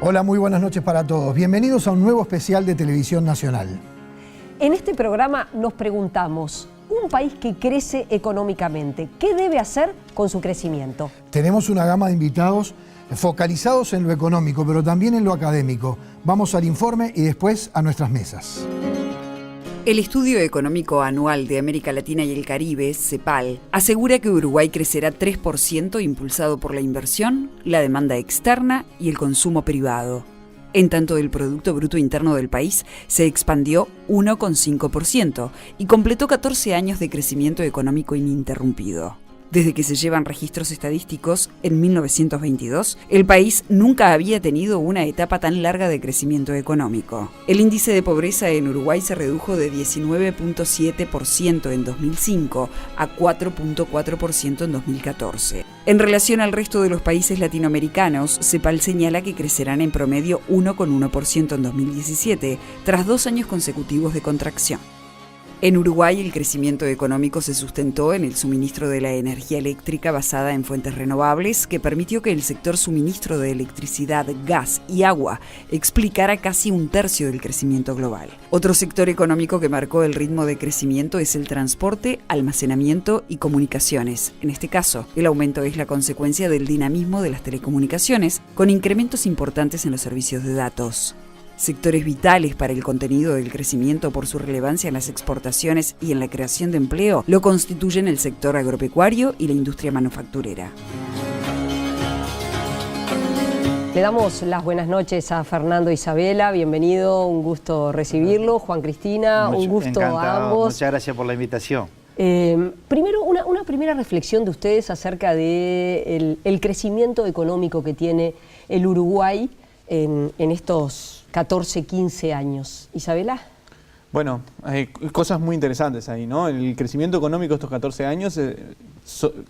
Hola, muy buenas noches para todos. Bienvenidos a un nuevo especial de Televisión Nacional. En este programa nos preguntamos, un país que crece económicamente, ¿qué debe hacer con su crecimiento? Tenemos una gama de invitados focalizados en lo económico, pero también en lo académico. Vamos al informe y después a nuestras mesas. El Estudio Económico Anual de América Latina y el Caribe, CEPAL, asegura que Uruguay crecerá 3% impulsado por la inversión, la demanda externa y el consumo privado. En tanto, el Producto Bruto Interno del país se expandió 1,5% y completó 14 años de crecimiento económico ininterrumpido. Desde que se llevan registros estadísticos, en 1922, el país nunca había tenido una etapa tan larga de crecimiento económico. El índice de pobreza en Uruguay se redujo de 19,7% en 2005 a 4,4% en 2014. En relación al resto de los países latinoamericanos, CEPAL señala que crecerán en promedio 1,1% en 2017, tras 2 años consecutivos de contracción. En Uruguay, el crecimiento económico se sustentó en el suministro de la energía eléctrica basada en fuentes renovables, que permitió que el sector suministro de electricidad, gas y agua explicara casi 1/3 del crecimiento global. Otro sector económico que marcó el ritmo de crecimiento es el transporte, almacenamiento y comunicaciones. En este caso, el aumento es la consecuencia del dinamismo de las telecomunicaciones, con incrementos importantes en los servicios de datos. Sectores vitales para el contenido del crecimiento por su relevancia en las exportaciones y en la creación de empleo lo constituyen el sector agropecuario y la industria manufacturera. Le damos las buenas noches a Fernando e Isabela, bienvenido, un gusto recibirlo. Juan Cristina, un gusto encantado. a ambos. Muchas gracias por la invitación. Primero, una primera reflexión de ustedes acerca del crecimiento económico que tiene el Uruguay en estos 14, 15 años. ¿Isabela? Bueno, hay cosas muy interesantes ahí, ¿no? El crecimiento económico de estos 14 años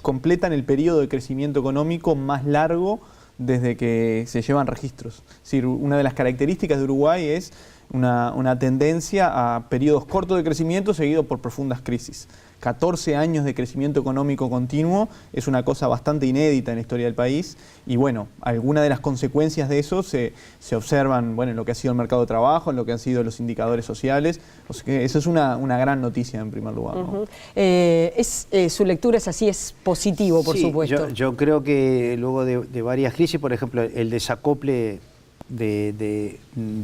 completan el periodo de crecimiento económico más largo desde que se llevan registros. Es decir, una de las características de Uruguay es una tendencia a periodos cortos de crecimiento seguido por profundas crisis. 14 años de crecimiento económico continuo es una cosa bastante inédita en la historia del país y bueno, algunas de las consecuencias de eso se observan en lo que ha sido el mercado de trabajo, en lo que han sido los indicadores sociales. O sea que eso es una gran noticia en primer lugar, ¿no? Su lectura es así, es positivo, por supuesto. Yo creo que luego de varias crisis, por ejemplo, el desacople de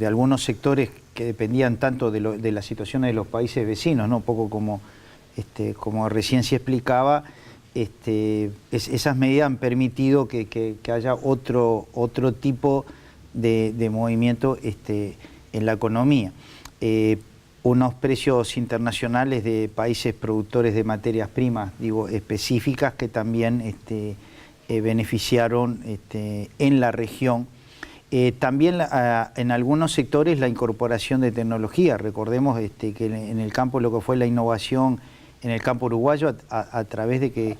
algunos sectores que dependían tanto de la situación de los países vecinos, ¿no? Un poco como recién se explicaba, esas medidas han permitido que haya otro tipo de movimiento en la economía. Unos precios internacionales de países productores de materias primas, específicas, que también beneficiaron en la región. También en algunos sectores la incorporación de tecnología. Recordemos que en el campo lo que fue la innovación en el campo uruguayo a través de que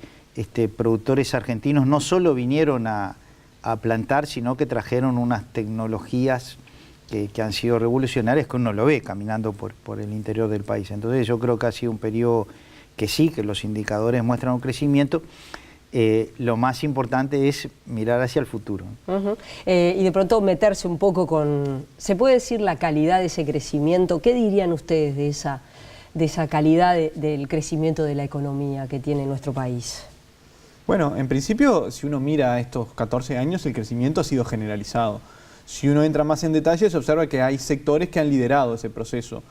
productores argentinos no solo vinieron a plantar, sino que trajeron unas tecnologías que han sido revolucionarias, que uno lo ve caminando por el interior del país. Entonces yo creo que ha sido un periodo que los indicadores muestran un crecimiento. Lo más importante es mirar hacia el futuro. Y de pronto meterse un poco con, ¿se puede decir la calidad de ese crecimiento? ¿Qué dirían ustedes de esa calidad del crecimiento de la economía que tiene nuestro país? Bueno, en principio, si uno mira estos 14 años, el crecimiento ha sido generalizado. Si uno entra más en detalle, se observa que hay sectores que han liderado ese proceso.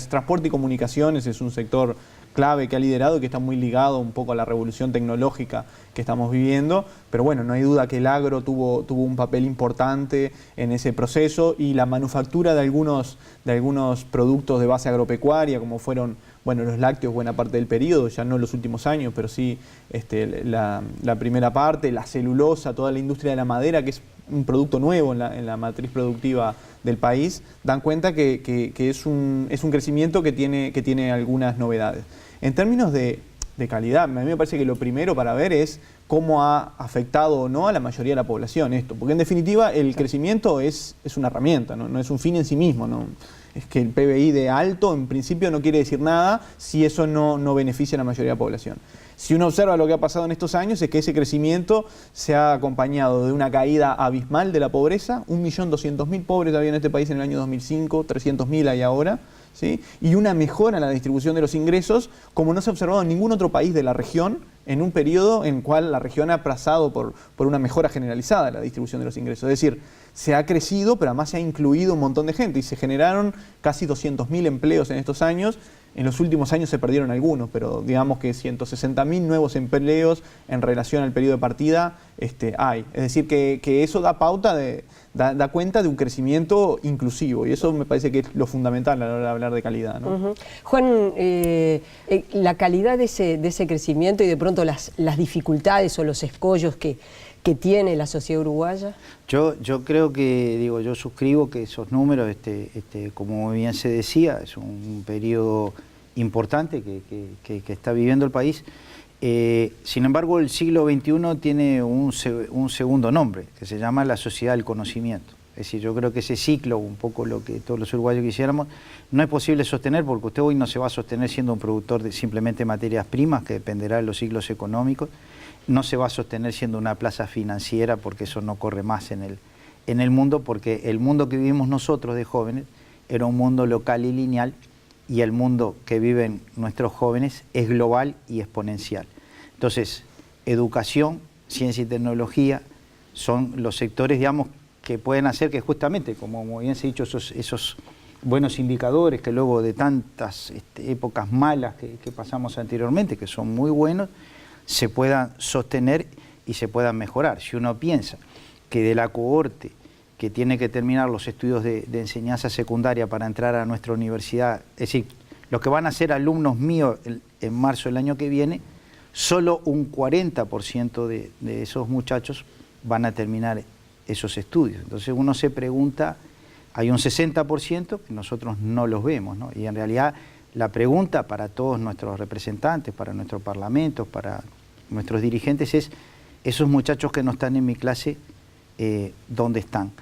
Transporte y comunicaciones es un sector clave que ha liderado y que está muy ligado un poco a la revolución tecnológica que estamos viviendo, pero bueno, no hay duda que el agro tuvo un papel importante en ese proceso y la manufactura de algunos productos de base agropecuaria, como fueron los lácteos buena parte del periodo, ya no los últimos años, pero sí la primera parte, la celulosa, toda la industria de la madera, que es un producto nuevo en la matriz productiva del país, dan cuenta que es un crecimiento que tiene algunas novedades. En términos de de calidad. A mí me parece que lo primero para ver es cómo ha afectado o no a la mayoría de la población esto. Porque en definitiva el crecimiento es una herramienta, no es un fin en sí mismo, ¿no? Es que el PBI de alto en principio no quiere decir nada si eso no beneficia a la mayoría de la población. Si uno observa lo que ha pasado en estos años es que ese crecimiento se ha acompañado de una caída abismal de la pobreza. 1.200.000 pobres había en este país en el año 2005, 300.000 hay ahora, ¿sí? Y una mejora en la distribución de los ingresos como no se ha observado en ningún otro país de la región en un periodo en el cual la región ha pasado por una mejora generalizada de la distribución de los ingresos. Es decir, se ha crecido, pero además se ha incluido un montón de gente y se generaron casi 200.000 empleos en estos años. En los últimos años se perdieron algunos, pero digamos que 160.000 nuevos empleos en relación al periodo de partida hay. Es decir, que eso da pauta, da cuenta de un crecimiento inclusivo, y eso me parece que es lo fundamental a la hora de hablar de calidad, ¿no? Juan, la calidad de ese crecimiento y de pronto las dificultades o los escollos que tiene la sociedad uruguaya. Yo creo que, yo suscribo que esos números, como bien se decía, es un periodo importante que está viviendo el país. Sin embargo, el siglo XXI tiene un segundo nombre, que se llama la sociedad del conocimiento. Es decir, yo creo que ese ciclo, un poco lo que todos los uruguayos quisiéramos, no es posible sostener, porque usted hoy no se va a sostener siendo un productor de simplemente materias primas, que dependerá de los ciclos económicos. No se va a sostener siendo una plaza financiera, porque eso no corre más en el mundo, porque el mundo que vivimos nosotros de jóvenes era un mundo local y lineal, y el mundo que viven nuestros jóvenes es global y exponencial. Entonces, educación, ciencia y tecnología son los sectores, digamos, que pueden hacer que justamente, como bien se ha dicho, esos buenos indicadores que luego de tantas épocas malas que pasamos anteriormente, que son muy buenos, se puedan sostener y se puedan mejorar. Si uno piensa que de la cohorte que tiene que terminar los estudios de enseñanza secundaria para entrar a nuestra universidad, es decir, los que van a ser alumnos míos en marzo del año que viene, solo un 40% de esos muchachos van a terminar esos estudios. Entonces uno se pregunta, hay un 60% que nosotros no los vemos, ¿no? Y en realidad la pregunta para todos nuestros representantes, para nuestros parlamentos, para nuestros dirigentes es, esos muchachos que no están en mi clase, ¿dónde están?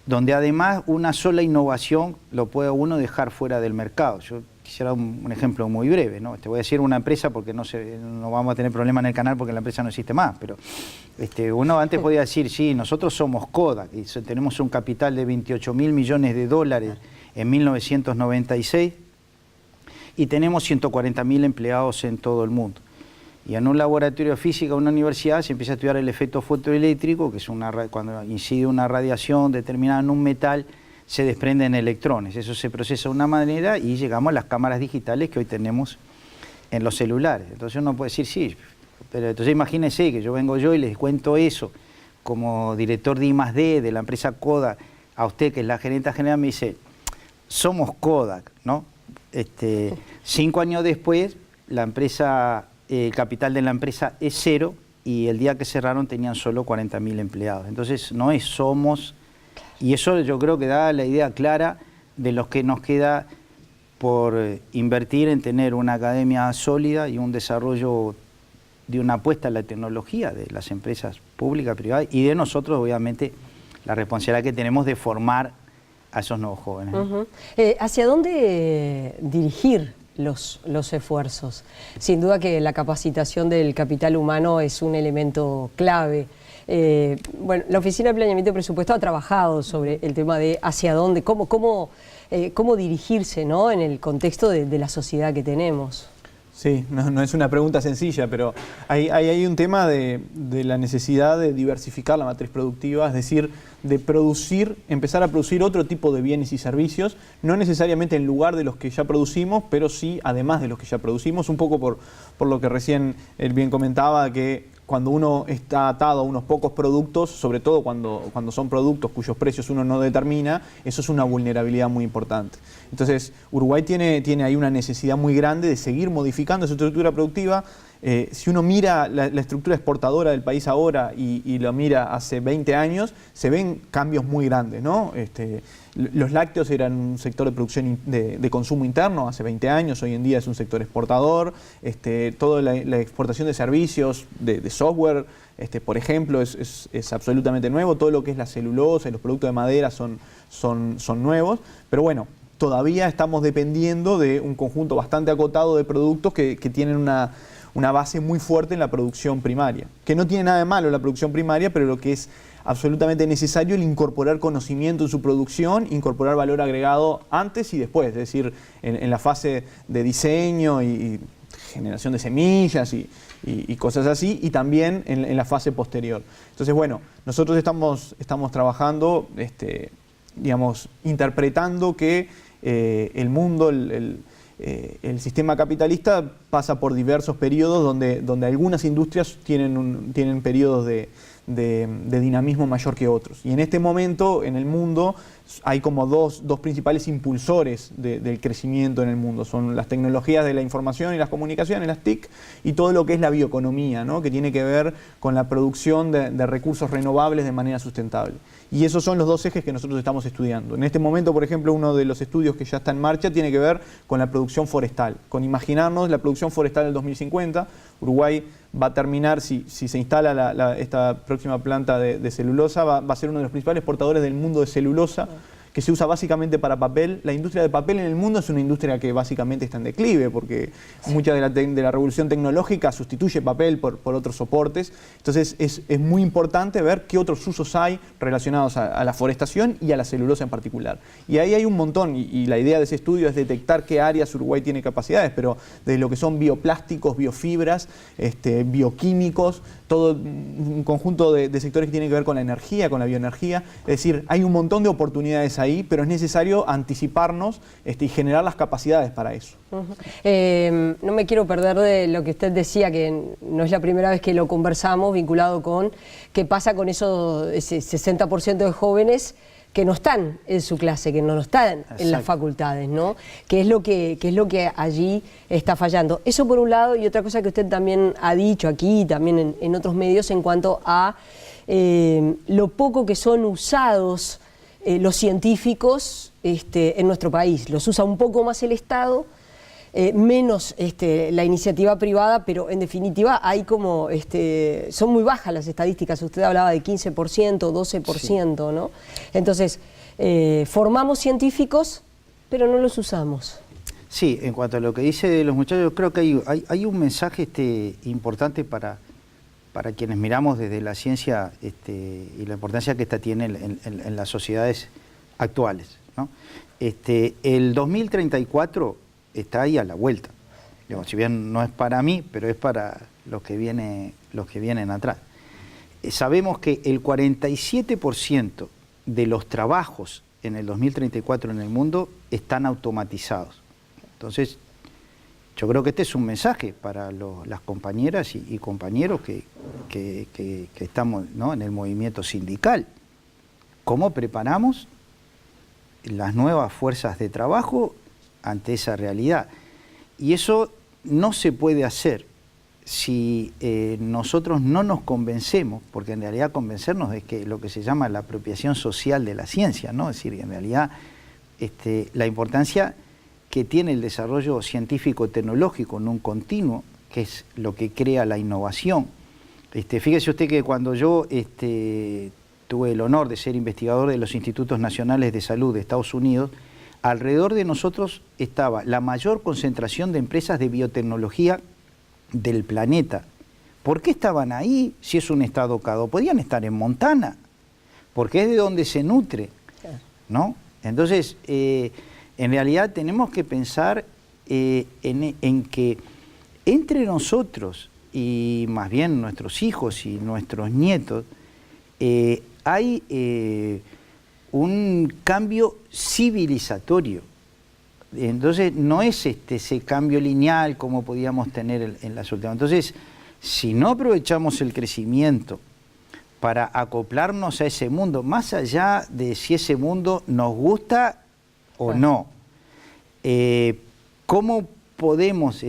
Donde además una sola innovación lo puede uno dejar fuera del mercado. Yo quisiera un ejemplo muy breve, ¿no? Te voy a decir una empresa porque no vamos a tener problema en el canal porque la empresa no existe más, pero uno antes podía decir, sí, nosotros somos Kodak y tenemos un capital de 28.000 millones de dólares en 1996 y tenemos 140.000 empleados en todo el mundo. Y en un laboratorio de física, una universidad, se empieza a estudiar el efecto fotoeléctrico, que es cuando incide una radiación determinada en un metal, se desprenden electrones. Eso se procesa de una manera y llegamos a las cámaras digitales que hoy tenemos en los celulares. Entonces uno puede decir, sí, pero entonces imagínense que yo vengo y les cuento eso como director de I+D de la empresa Kodak, a usted que es la gerente general, me dice, somos Kodak, ¿no? 5 años después, la empresa... el capital de la empresa es 0 y el día que cerraron tenían solo 40.000 empleados. Entonces no es somos, y eso yo creo que da la idea clara de lo que nos queda por invertir en tener una academia sólida y un desarrollo de una apuesta a la tecnología de las empresas públicas, privadas y de nosotros, obviamente, la responsabilidad que tenemos de formar a esos nuevos jóvenes. ¿Hacia dónde dirigir los esfuerzos? Sin duda que la capacitación del capital humano es un elemento clave. Bueno, la Oficina de Planeamiento y Presupuesto ha trabajado sobre el tema de hacia dónde, cómo dirigirse, ¿no?, en el contexto de la sociedad que tenemos. Sí, no es una pregunta sencilla, pero hay un tema de la necesidad de diversificar la matriz productiva, es decir, de empezar a producir otro tipo de bienes y servicios, no necesariamente en lugar de los que ya producimos, pero sí además de los que ya producimos, un poco por lo que recién él bien comentaba, que cuando uno está atado a unos pocos productos, sobre todo cuando son productos cuyos precios uno no determina, eso es una vulnerabilidad muy importante. Entonces, Uruguay tiene ahí una necesidad muy grande de seguir modificando su estructura productiva. Si uno mira la estructura exportadora del país ahora y lo mira hace 20 años, se ven cambios muy grandes, ¿no? Los lácteos eran un sector de producción de consumo interno hace 20 años, hoy en día es un sector exportador. Toda la exportación de servicios, de software, por ejemplo, es absolutamente nuevo. Todo lo que es la celulosa y los productos de madera son nuevos, pero bueno, todavía estamos dependiendo de un conjunto bastante acotado de productos que tienen una base muy fuerte en la producción primaria, que no tiene nada de malo la producción primaria, pero lo que es absolutamente necesario es incorporar conocimiento en su producción, incorporar valor agregado antes y después, es decir, en la fase de diseño y generación de semillas y cosas así, y también en la fase posterior. Entonces, bueno, nosotros estamos trabajando, digamos, interpretando que el mundo, el sistema capitalista pasa por diversos periodos donde algunas industrias tienen periodos de dinamismo mayor que otros. Y en este momento, en el mundo, hay como dos principales impulsores del crecimiento en el mundo. Son las tecnologías de la información y las comunicaciones, las TIC, y todo lo que es la bioeconomía, ¿no? Que tiene que ver con la producción de recursos renovables de manera sustentable. Y esos son los dos ejes que nosotros estamos estudiando. En este momento, por ejemplo, uno de los estudios que ya está en marcha tiene que ver con la producción forestal, con imaginarnos la producción forestal del 2050. Uruguay va a terminar, si se instala esta próxima planta de celulosa, va a ser uno de los principales exportadores del mundo de celulosa, que se usa básicamente para papel. La industria de papel en el mundo es una industria que básicamente está en declive, porque mucha de la revolución tecnológica sustituye papel por otros soportes. Entonces es muy importante ver qué otros usos hay relacionados a la forestación y a la celulosa en particular. Y ahí hay un montón, y la idea de ese estudio es detectar qué áreas Uruguay tiene capacidades, pero desde lo que son bioplásticos, biofibras, bioquímicos, todo un conjunto de sectores que tienen que ver con la energía, con la bioenergía. Es decir, hay un montón de oportunidades ahí, pero es necesario anticiparnos y generar las capacidades para eso. No me quiero perder de lo que usted decía, que no es la primera vez que lo conversamos, vinculado con qué pasa con ese 60% de jóvenes que no están en su clase, que no están en las facultades, ¿no? ¿Qué es lo que allí está fallando? Eso por un lado, y otra cosa que usted también ha dicho aquí y también en otros medios en cuanto a lo poco que son usados los científicos en nuestro país. Los usa un poco más el Estado, menos la iniciativa privada, pero en definitiva hay como, son muy bajas las estadísticas. Usted hablaba de 15%, 12%, sí, ¿no? Entonces, formamos científicos, pero no los usamos. Sí, en cuanto a lo que dice de los muchachos, creo que hay un mensaje importante para quienes miramos desde la ciencia y la importancia que esta tiene en las sociedades actuales, ¿no? El 2034 está ahí a la vuelta. Digamos, si bien no es para mí, pero es para los que vienen atrás. Sabemos que el 47% de los trabajos en el 2034 en el mundo están automatizados. Entonces, yo creo que este es un mensaje para las compañeras y compañeros que estamos, ¿no?, en el movimiento sindical. ¿Cómo preparamos las nuevas fuerzas de trabajo ante esa realidad? Y eso no se puede hacer si nosotros no nos convencemos, porque en realidad convencernos es que lo que se llama la apropiación social de la ciencia, ¿no? Es decir, en realidad la importancia que tiene el desarrollo científico-tecnológico en un continuo, que es lo que crea la innovación. Fíjese usted que cuando yo tuve el honor de ser investigador de los Institutos Nacionales de Salud de Estados Unidos, alrededor de nosotros estaba la mayor concentración de empresas de biotecnología del planeta. ¿Por qué estaban ahí si es un estado cada? Podían estar en Montana, porque es de donde se nutre, ¿no? Entonces, en realidad tenemos que pensar en que entre nosotros y más bien nuestros hijos y nuestros nietos hay un cambio civilizatorio. Entonces no es ese cambio lineal como podíamos tener en las últimas. Entonces, si no aprovechamos el crecimiento para acoplarnos a ese mundo, más allá de si ese mundo nos gusta o no, ¿cómo podemos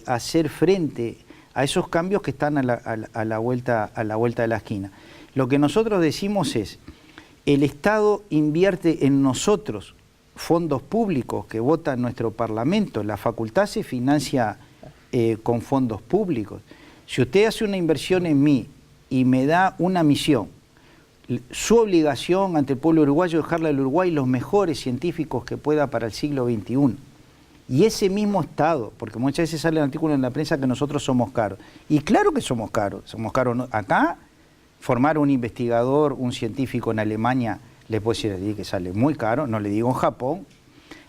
hacer frente a esos cambios que están a la vuelta de la esquina. Lo que nosotros decimos es, el Estado invierte en nosotros fondos públicos que vota nuestro Parlamento, la facultad se financia con fondos públicos. Si usted hace una inversión en mí y me da una misión, su obligación ante el pueblo uruguayo es dejarle al Uruguay los mejores científicos que pueda para el siglo XXI. Y ese mismo Estado, porque muchas veces sale el artículo en la prensa que nosotros somos caros. Y claro que somos caros. Acá, formar un investigador, un científico en Alemania, le puedo decir que sale muy caro, no le digo en Japón.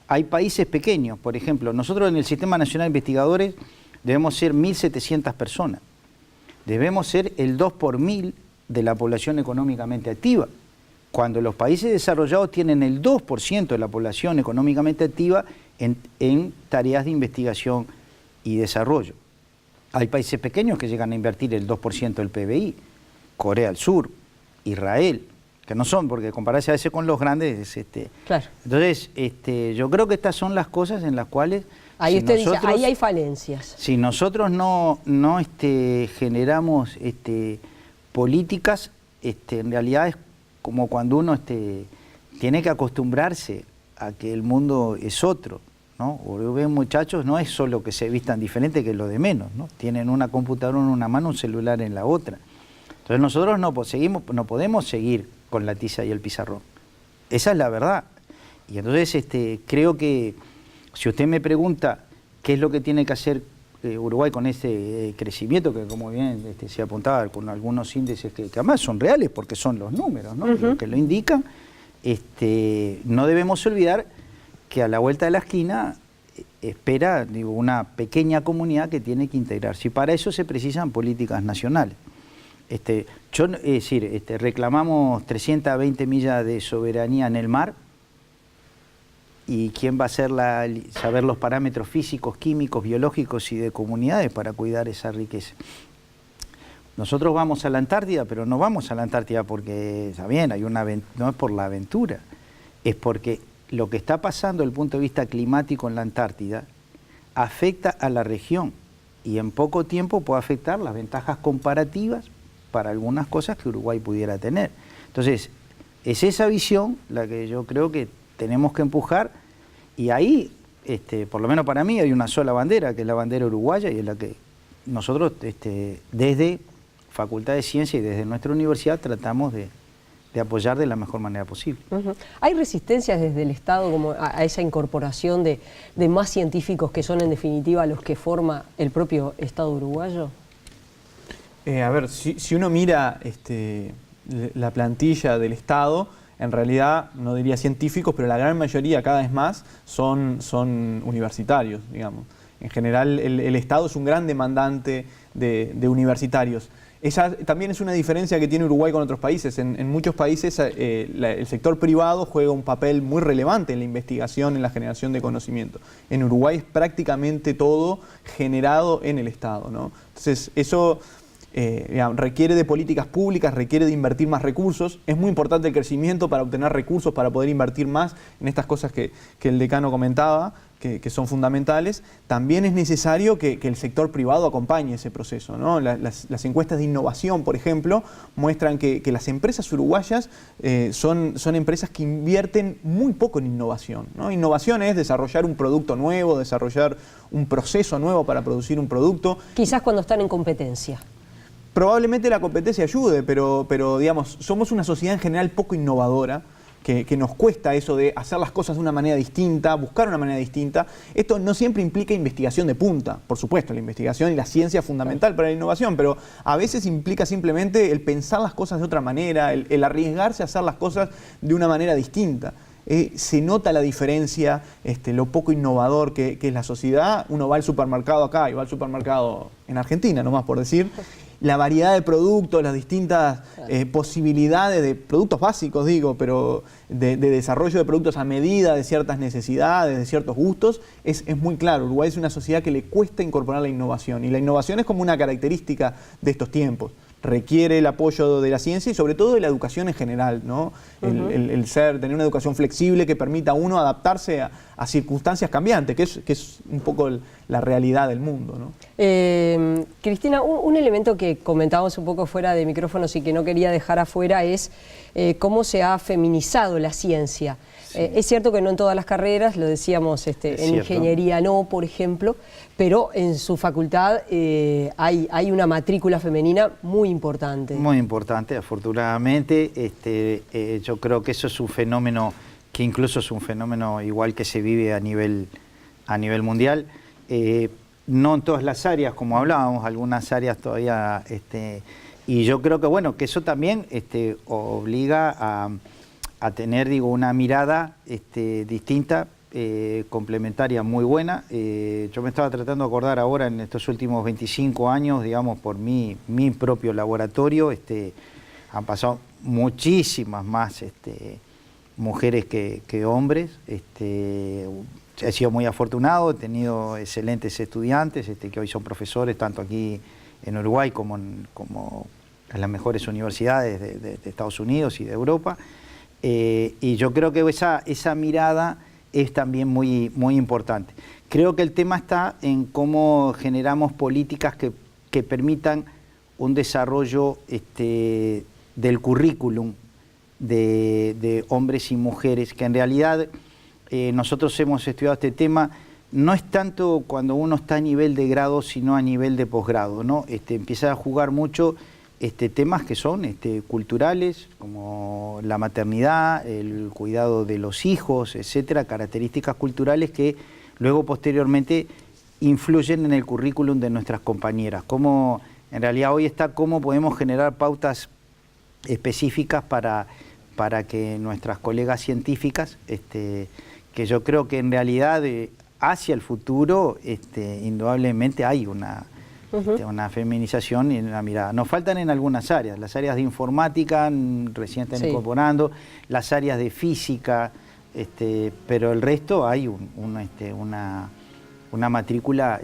Hay países pequeños, por ejemplo, nosotros en el Sistema Nacional de Investigadores debemos ser 1.700 personas. Debemos ser el 2 por 1000 de la población económicamente activa. Cuando los países desarrollados tienen el 2% de la población económicamente activa en tareas de investigación y desarrollo. Hay países pequeños que llegan a invertir el 2% del PBI, Corea del Sur, Israel, que no son, porque compararse a veces con los grandes es Claro. Entonces, yo creo que estas son las cosas en las cuales Ahí usted dice, ahí hay falencias. Si nosotros no generamos políticas, en realidad es como cuando uno tiene que acostumbrarse a que el mundo es otro, ¿no? O ven muchachos, no es solo que se vistan diferente que lo de menos, ¿no? Tienen una computadora en una mano, un celular en la otra. Entonces nosotros no podemos seguir con la tiza y el pizarrón. Esa es la verdad. Y entonces creo que si usted me pregunta qué es lo que tiene que hacer Uruguay con este crecimiento, que como bien se apuntaba con algunos índices que además son reales porque son los números, ¿no? Lo que lo indican, no debemos olvidar que a la vuelta de la esquina espera una pequeña comunidad que tiene que integrarse y para eso se precisan políticas nacionales. Reclamamos 320 millas de soberanía en el mar. ¿Y quién va a saber los parámetros físicos, químicos, biológicos y de comunidades para cuidar esa riqueza? Nosotros vamos a la Antártida, pero no vamos a la Antártida porque, está bien, no es por la aventura, es porque lo que está pasando desde el punto de vista climático en la Antártida afecta a la región y en poco tiempo puede afectar las ventajas comparativas para algunas cosas que Uruguay pudiera tener. Entonces, es esa visión la que yo creo que tenemos que empujar y ahí, por lo menos para mí, hay una sola bandera, que es la bandera uruguaya y es la que nosotros desde Facultad de Ciencia y desde nuestra universidad tratamos de apoyar de la mejor manera posible. ¿Hay resistencias desde el Estado como a esa incorporación de más científicos que son en definitiva los que forma el propio Estado uruguayo? A ver, si uno mira la plantilla del Estado, en realidad, no diría científicos, pero la gran mayoría, cada vez más, son universitarios, digamos. En general, el Estado es un gran demandante de universitarios. Esa también es una diferencia que tiene Uruguay con otros países. En muchos países el sector privado juega un papel muy relevante en la investigación, en la generación de conocimiento. En Uruguay es prácticamente todo generado en el Estado, ¿no? Entonces, eso requiere de políticas públicas, requiere de invertir más recursos. Es muy importante el crecimiento para obtener recursos, para poder invertir más en estas cosas que el decano comentaba, que son fundamentales. También es necesario que el sector privado acompañe ese proceso, ¿no? Las encuestas de innovación, por ejemplo, muestran que las empresas uruguayas son empresas que invierten muy poco en innovación, ¿no? Innovación es desarrollar un producto nuevo, desarrollar un proceso nuevo para producir un producto. Quizás cuando están en competencia. Probablemente la competencia ayude, pero digamos, somos una sociedad en general poco innovadora, que nos cuesta eso de hacer las cosas de una manera distinta, buscar una manera distinta. Esto no siempre implica investigación de punta, por supuesto, la investigación y la ciencia es fundamental para la innovación, pero a veces implica simplemente el pensar las cosas de otra manera, el arriesgarse a hacer las cosas de una manera distinta. Se nota la diferencia, lo poco innovador que es la sociedad. Uno va al supermercado acá y va al supermercado en Argentina, nomás por decir. La variedad de productos, las distintas posibilidades de productos básicos, digo, pero de desarrollo de productos a medida de ciertas necesidades, de ciertos gustos, es muy claro. Uruguay es una sociedad que le cuesta incorporar la innovación y la innovación es como una característica de estos tiempos. requiere el apoyo de la ciencia y sobre todo de la educación en general, ¿no? El tener una educación flexible que permita a uno adaptarse a circunstancias cambiantes, que es un poco la realidad del mundo, ¿no? Cristina, un elemento que comentábamos un poco fuera de micrófonos y que no quería dejar afuera es cómo se ha feminizado la ciencia. Sí. Es cierto que no en todas las carreras, lo decíamos en ingeniería no, por ejemplo, pero en su facultad hay una matrícula femenina muy importante. Muy importante, afortunadamente. Yo creo que eso es un fenómeno que incluso es un fenómeno igual que se vive a nivel mundial. No en todas las áreas, como hablábamos, algunas áreas todavía... y yo creo que, bueno, que eso también obliga a tener, digo, una mirada distinta, complementaria, muy buena. Yo me estaba tratando de acordar ahora, en estos últimos 25 años, digamos, por mi propio laboratorio, han pasado muchísimas más mujeres que hombres. He sido muy afortunado, he tenido excelentes estudiantes que hoy son profesores, tanto aquí en Uruguay como en las mejores universidades de Estados Unidos y de Europa. Y yo creo que esa mirada es también muy, muy importante. Creo que el tema está en cómo generamos políticas que permitan un desarrollo del currículum de hombres y mujeres, que en realidad nosotros hemos estudiado este tema, no es tanto cuando uno está a nivel de grado, sino a nivel de posgrado, ¿no? Empieza a jugar mucho temas que son culturales, como la maternidad, el cuidado de los hijos, etcétera, características culturales que luego posteriormente influyen en el currículum de nuestras compañeras. Como en realidad hoy está cómo podemos generar pautas específicas para que nuestras colegas científicas, que yo creo que en realidad hacia el futuro indudablemente hay una feminización y una mirada. Nos faltan en algunas áreas, las áreas de informática recién están incorporando, las áreas de física, pero el resto hay una matrícula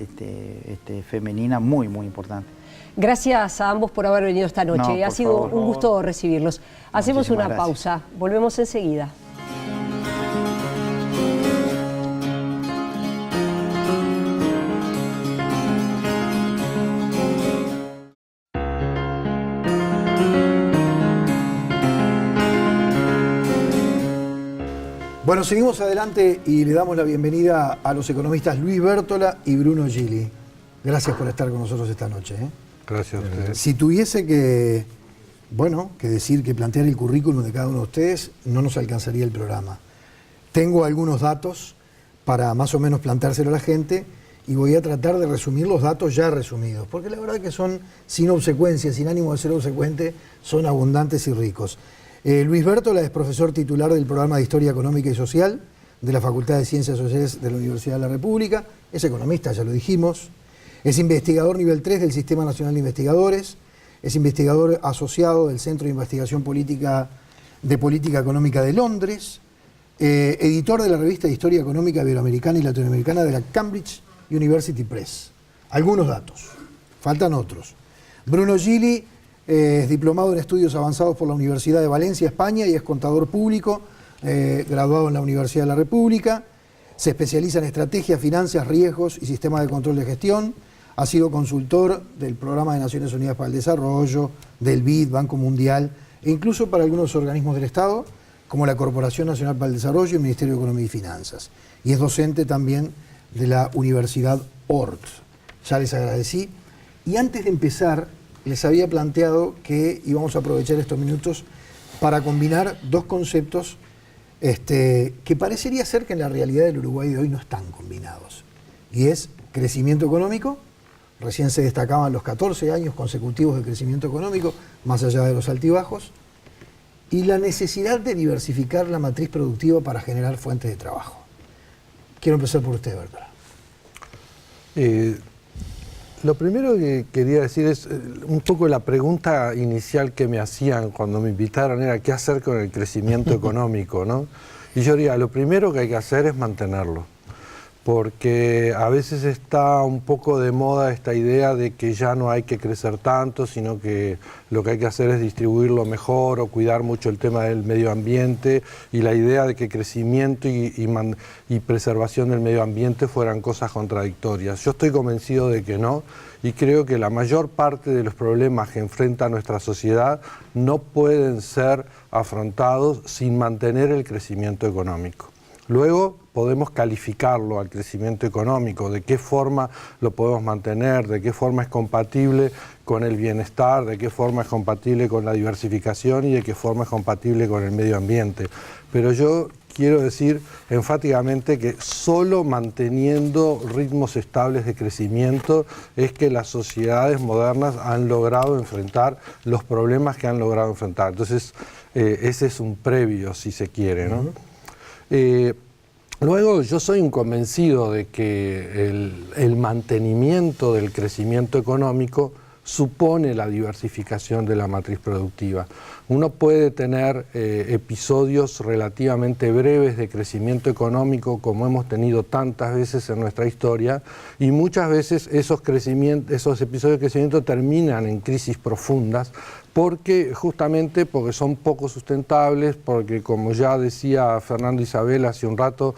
femenina muy, muy importante. Gracias a ambos por haber venido esta noche. Ha sido un gusto recibirlos. Hacemos una pausa. Volvemos enseguida. Bueno, seguimos adelante y le damos la bienvenida a los economistas Luis Bértola y Bruno Gili. Gracias por estar con nosotros esta noche. Gracias a ustedes. Si tuviese que decir, que plantear el currículum de cada uno de ustedes, no nos alcanzaría el programa. Tengo algunos datos para más o menos planteárselo a la gente y voy a tratar de resumir los datos ya resumidos, porque la verdad que son sin obsecuencia, sin ánimo de ser obsecuente, son abundantes y ricos. Luis Bértola es profesor titular del programa de Historia Económica y Social de la Facultad de Ciencias Sociales de la Universidad de la República, es economista, ya lo dijimos, es investigador nivel 3 del Sistema Nacional de Investigadores, es investigador asociado del Centro de Investigación de Política Económica de Londres, editor de la revista de Historia Económica Iberoamericana y Latinoamericana de la Cambridge University Press. Algunos datos, faltan otros. Bruno Gili es diplomado en estudios avanzados por la Universidad de Valencia, España, y es contador público, graduado en la Universidad de la República. Se especializa en estrategia, finanzas, riesgos y sistemas de control de gestión. Ha sido consultor del Programa de Naciones Unidas para el Desarrollo, del BID, Banco Mundial, e incluso para algunos organismos del Estado, como la Corporación Nacional para el Desarrollo y el Ministerio de Economía y Finanzas. Y es docente también de la Universidad Ort. Ya les agradecí. Y antes de empezar, les había planteado que íbamos a aprovechar estos minutos para combinar dos conceptos que parecería ser que en la realidad del Uruguay de hoy no están combinados. Y es crecimiento económico, recién se destacaban los 14 años consecutivos de crecimiento económico, más allá de los altibajos, y la necesidad de diversificar la matriz productiva para generar fuentes de trabajo. Quiero empezar por usted, Bértola. Lo primero que quería decir es un poco la pregunta inicial que me hacían cuando me invitaron era qué hacer con el crecimiento económico, ¿no? Y yo diría, lo primero que hay que hacer es mantenerlo, porque a veces está un poco de moda esta idea de que ya no hay que crecer tanto, sino que lo que hay que hacer es distribuirlo mejor o cuidar mucho el tema del medio ambiente, y la idea de que crecimiento y preservación del medio ambiente fueran cosas contradictorias. Yo estoy convencido de que no, y creo que la mayor parte de los problemas que enfrenta nuestra sociedad no pueden ser afrontados sin mantener el crecimiento económico. Luego podemos calificarlo al crecimiento económico, de qué forma lo podemos mantener, de qué forma es compatible con el bienestar, de qué forma es compatible con la diversificación y de qué forma es compatible con el medio ambiente. Pero yo quiero decir enfáticamente que solo manteniendo ritmos estables de crecimiento es que las sociedades modernas han logrado enfrentar los problemas que han logrado enfrentar. Entonces, ese es un previo, si se quiere, ¿no? Luego, yo soy un convencido de que el mantenimiento del crecimiento económico supone la diversificación de la matriz productiva. Uno puede tener episodios relativamente breves de crecimiento económico, como hemos tenido tantas veces en nuestra historia, y muchas veces esos episodios de crecimiento terminan en crisis profundas, justamente porque son poco sustentables, porque, como ya decía Fernando Isabel hace un rato,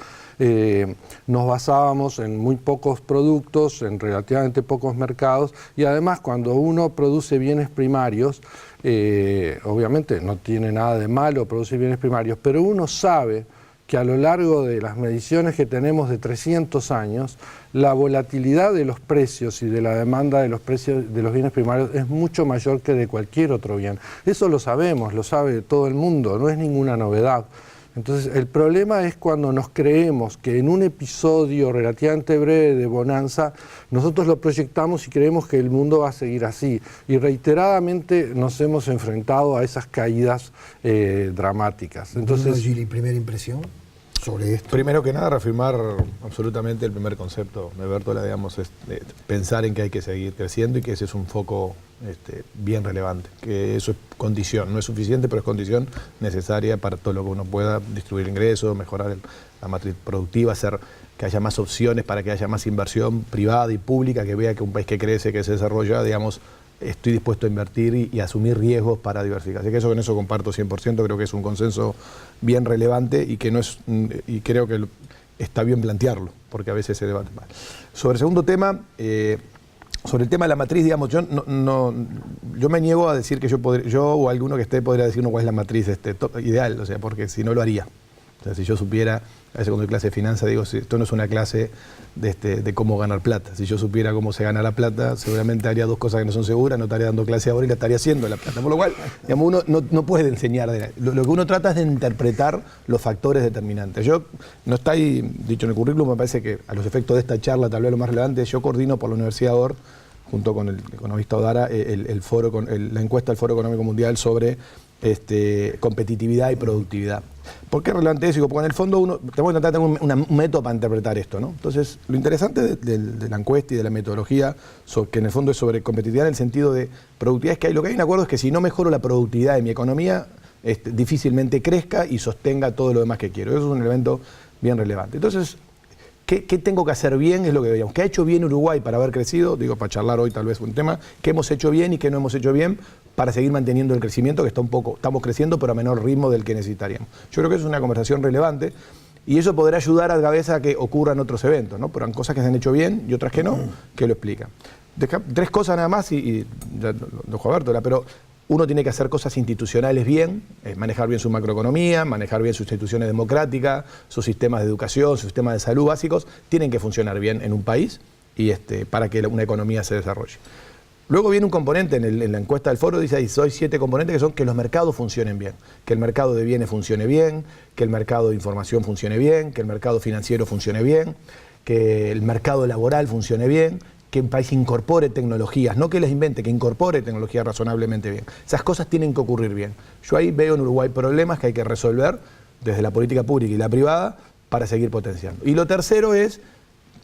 nos basábamos en muy pocos productos, en relativamente pocos mercados, y además cuando uno produce bienes primarios, obviamente no tiene nada de malo producir bienes primarios, pero uno sabe que a lo largo de las mediciones que tenemos de 300 años, la volatilidad de los precios y de la demanda de los precios de los bienes primarios es mucho mayor que de cualquier otro bien. Eso lo sabemos, lo sabe todo el mundo, no es ninguna novedad. Entonces, el problema es cuando nos creemos que en un episodio relativamente breve de bonanza, nosotros lo proyectamos y creemos que el mundo va a seguir así. Y reiteradamente nos hemos enfrentado a esas caídas dramáticas. Entonces, Gili, primera impresión sobre esto. Primero que nada, reafirmar absolutamente el primer concepto de Bértola, digamos, es de pensar en que hay que seguir creciendo y que ese es un foco bien relevante, que eso es condición, no es suficiente, pero es condición necesaria para todo lo que uno pueda distribuir ingresos, mejorar la matriz productiva, hacer que haya más opciones para que haya más inversión privada y pública, que vea que un país que crece, que se desarrolla, digamos, estoy dispuesto a invertir y asumir riesgos para diversificar. Así que eso, con eso comparto 100%, creo que es un consenso bien relevante y que no es, y creo que está bien plantearlo, porque a veces se debate mal. Sobre el segundo tema, sobre el tema de la matriz, digamos, yo me niego a decir que yo o alguno que esté podría decirnos cuál es la matriz ideal, o sea, porque si no lo haría. O sea, si yo supiera, a veces cuando doy clase de finanzas digo, si esto no es una clase de cómo ganar plata. Si yo supiera cómo se gana la plata, seguramente haría dos cosas que no son seguras, no estaría dando clase ahora y la estaría haciendo la plata. Por lo cual, digamos, uno no puede enseñar. Lo que uno trata es de interpretar los factores determinantes. Yo, no está ahí dicho en el currículum, me parece que a los efectos de esta charla, tal vez lo más relevante, yo coordino por la Universidad OR, junto con el economista Odara, la encuesta del Foro Económico Mundial sobre competitividad y productividad. ¿Por qué es relevante eso? Porque en el fondo tenemos que tratar de tener un método para interpretar esto, ¿no? Entonces, lo interesante de la encuesta y de la metodología, que en el fondo es sobre competitividad en el sentido de productividad, es que lo que hay en acuerdo es que si no mejoro la productividad de mi economía, difícilmente crezca y sostenga todo lo demás que quiero. Eso es un elemento bien relevante. Entonces, ¿qué tengo que hacer bien? Es lo que veíamos. ¿Qué ha hecho bien Uruguay para haber crecido? Digo, para charlar hoy tal vez un tema. ¿Qué hemos hecho bien y qué no hemos hecho bien para seguir manteniendo el crecimiento que estamos creciendo, pero a menor ritmo del que necesitaríamos? Yo creo que eso es una conversación relevante y eso podrá ayudar a la cabeza a que ocurran otros eventos, ¿no? Pero hay cosas que se han hecho bien y otras que no, que lo explican. Tres cosas nada más y ya lo dejo a Bértola, pero uno tiene que hacer cosas institucionales bien, manejar bien su macroeconomía, manejar bien sus instituciones democráticas, sus sistemas de educación, sus sistemas de salud básicos, tienen que funcionar bien en un país y para que una economía se desarrolle. Luego viene un componente en la encuesta del foro, dice ahí, hay 7 componentes que son que los mercados funcionen bien, que el mercado de bienes funcione bien, que el mercado de información funcione bien, que el mercado financiero funcione bien, que el mercado laboral funcione bien, que un país incorpore tecnologías, no que les invente, que incorpore tecnologías razonablemente bien. Esas cosas tienen que ocurrir bien. Yo ahí veo en Uruguay problemas que hay que resolver desde la política pública y la privada para seguir potenciando. Y lo tercero es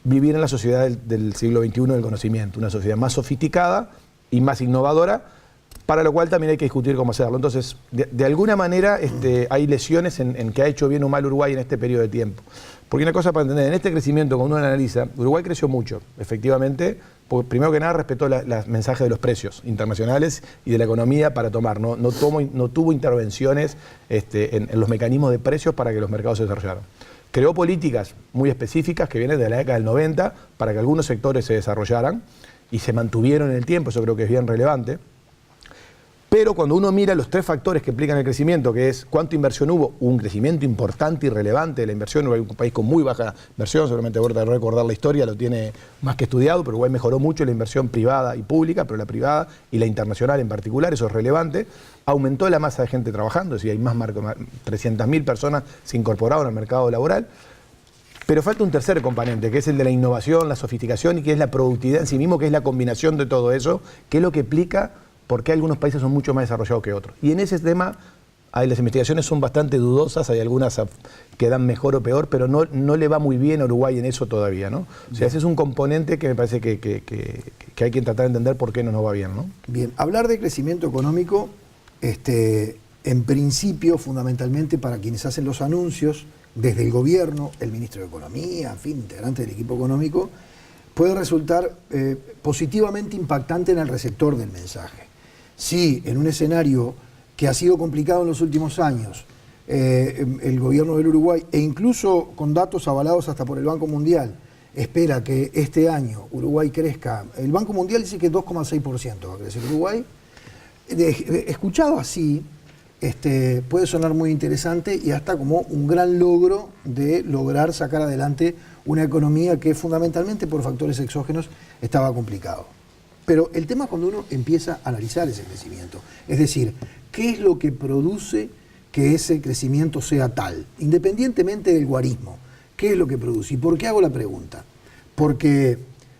vivir en la sociedad del siglo XXI del conocimiento, una sociedad más sofisticada y más innovadora, para lo cual también hay que discutir cómo hacerlo. Entonces, de alguna manera hay lesiones en que ha hecho bien o mal Uruguay en este periodo de tiempo. Porque una cosa para entender, en este crecimiento, cuando uno analiza, Uruguay creció mucho, efectivamente, porque primero que nada respetó los mensajes de los precios internacionales y de la economía para tomar, no tuvo intervenciones en los mecanismos de precios para que los mercados se desarrollaran. Creó políticas muy específicas que vienen de la década del 90 para que algunos sectores se desarrollaran y se mantuvieron en el tiempo, eso creo que es bien relevante. Pero cuando uno mira los tres factores que explican el crecimiento, que es cuánta inversión hubo un crecimiento importante y relevante de la inversión. Uruguay es un país con muy baja inversión, seguramente voy a recordar la historia, lo tiene más que estudiado, pero Uruguay mejoró mucho la inversión privada y pública, pero la privada y la internacional en particular, eso es relevante. Aumentó la masa de gente trabajando, es decir, hay más 300.000 personas se incorporaron al mercado laboral. Pero falta un tercer componente, que es el de la innovación, la sofisticación y que es la productividad en sí mismo, que es la combinación de todo eso, que es lo que explica por qué algunos países son mucho más desarrollados que otros. Y en ese tema, las investigaciones son bastante dudosas, hay algunas que dan mejor o peor, pero no le va muy bien a Uruguay en eso todavía, ¿no? O sea, ese es un componente que me parece que hay que tratar de entender por qué no nos va bien, ¿no? Bien, hablar de crecimiento económico, en principio, fundamentalmente para quienes hacen los anuncios, desde el gobierno, el ministro de Economía, en fin, integrante del equipo económico, puede resultar positivamente impactante en el receptor del mensaje. Si en un escenario que ha sido complicado en los últimos años, el gobierno del Uruguay, e incluso con datos avalados hasta por el Banco Mundial, espera que este año Uruguay crezca, el Banco Mundial dice que 2,6% va a crecer Uruguay, escuchado así, puede sonar muy interesante y hasta como un gran logro de lograr sacar adelante una economía que fundamentalmente por factores exógenos estaba complicado. Pero el tema es cuando uno empieza a analizar ese crecimiento, es decir, ¿qué es lo que produce que ese crecimiento sea tal? Independientemente del guarismo, ¿qué es lo que produce? ¿Y por qué hago la pregunta? Porque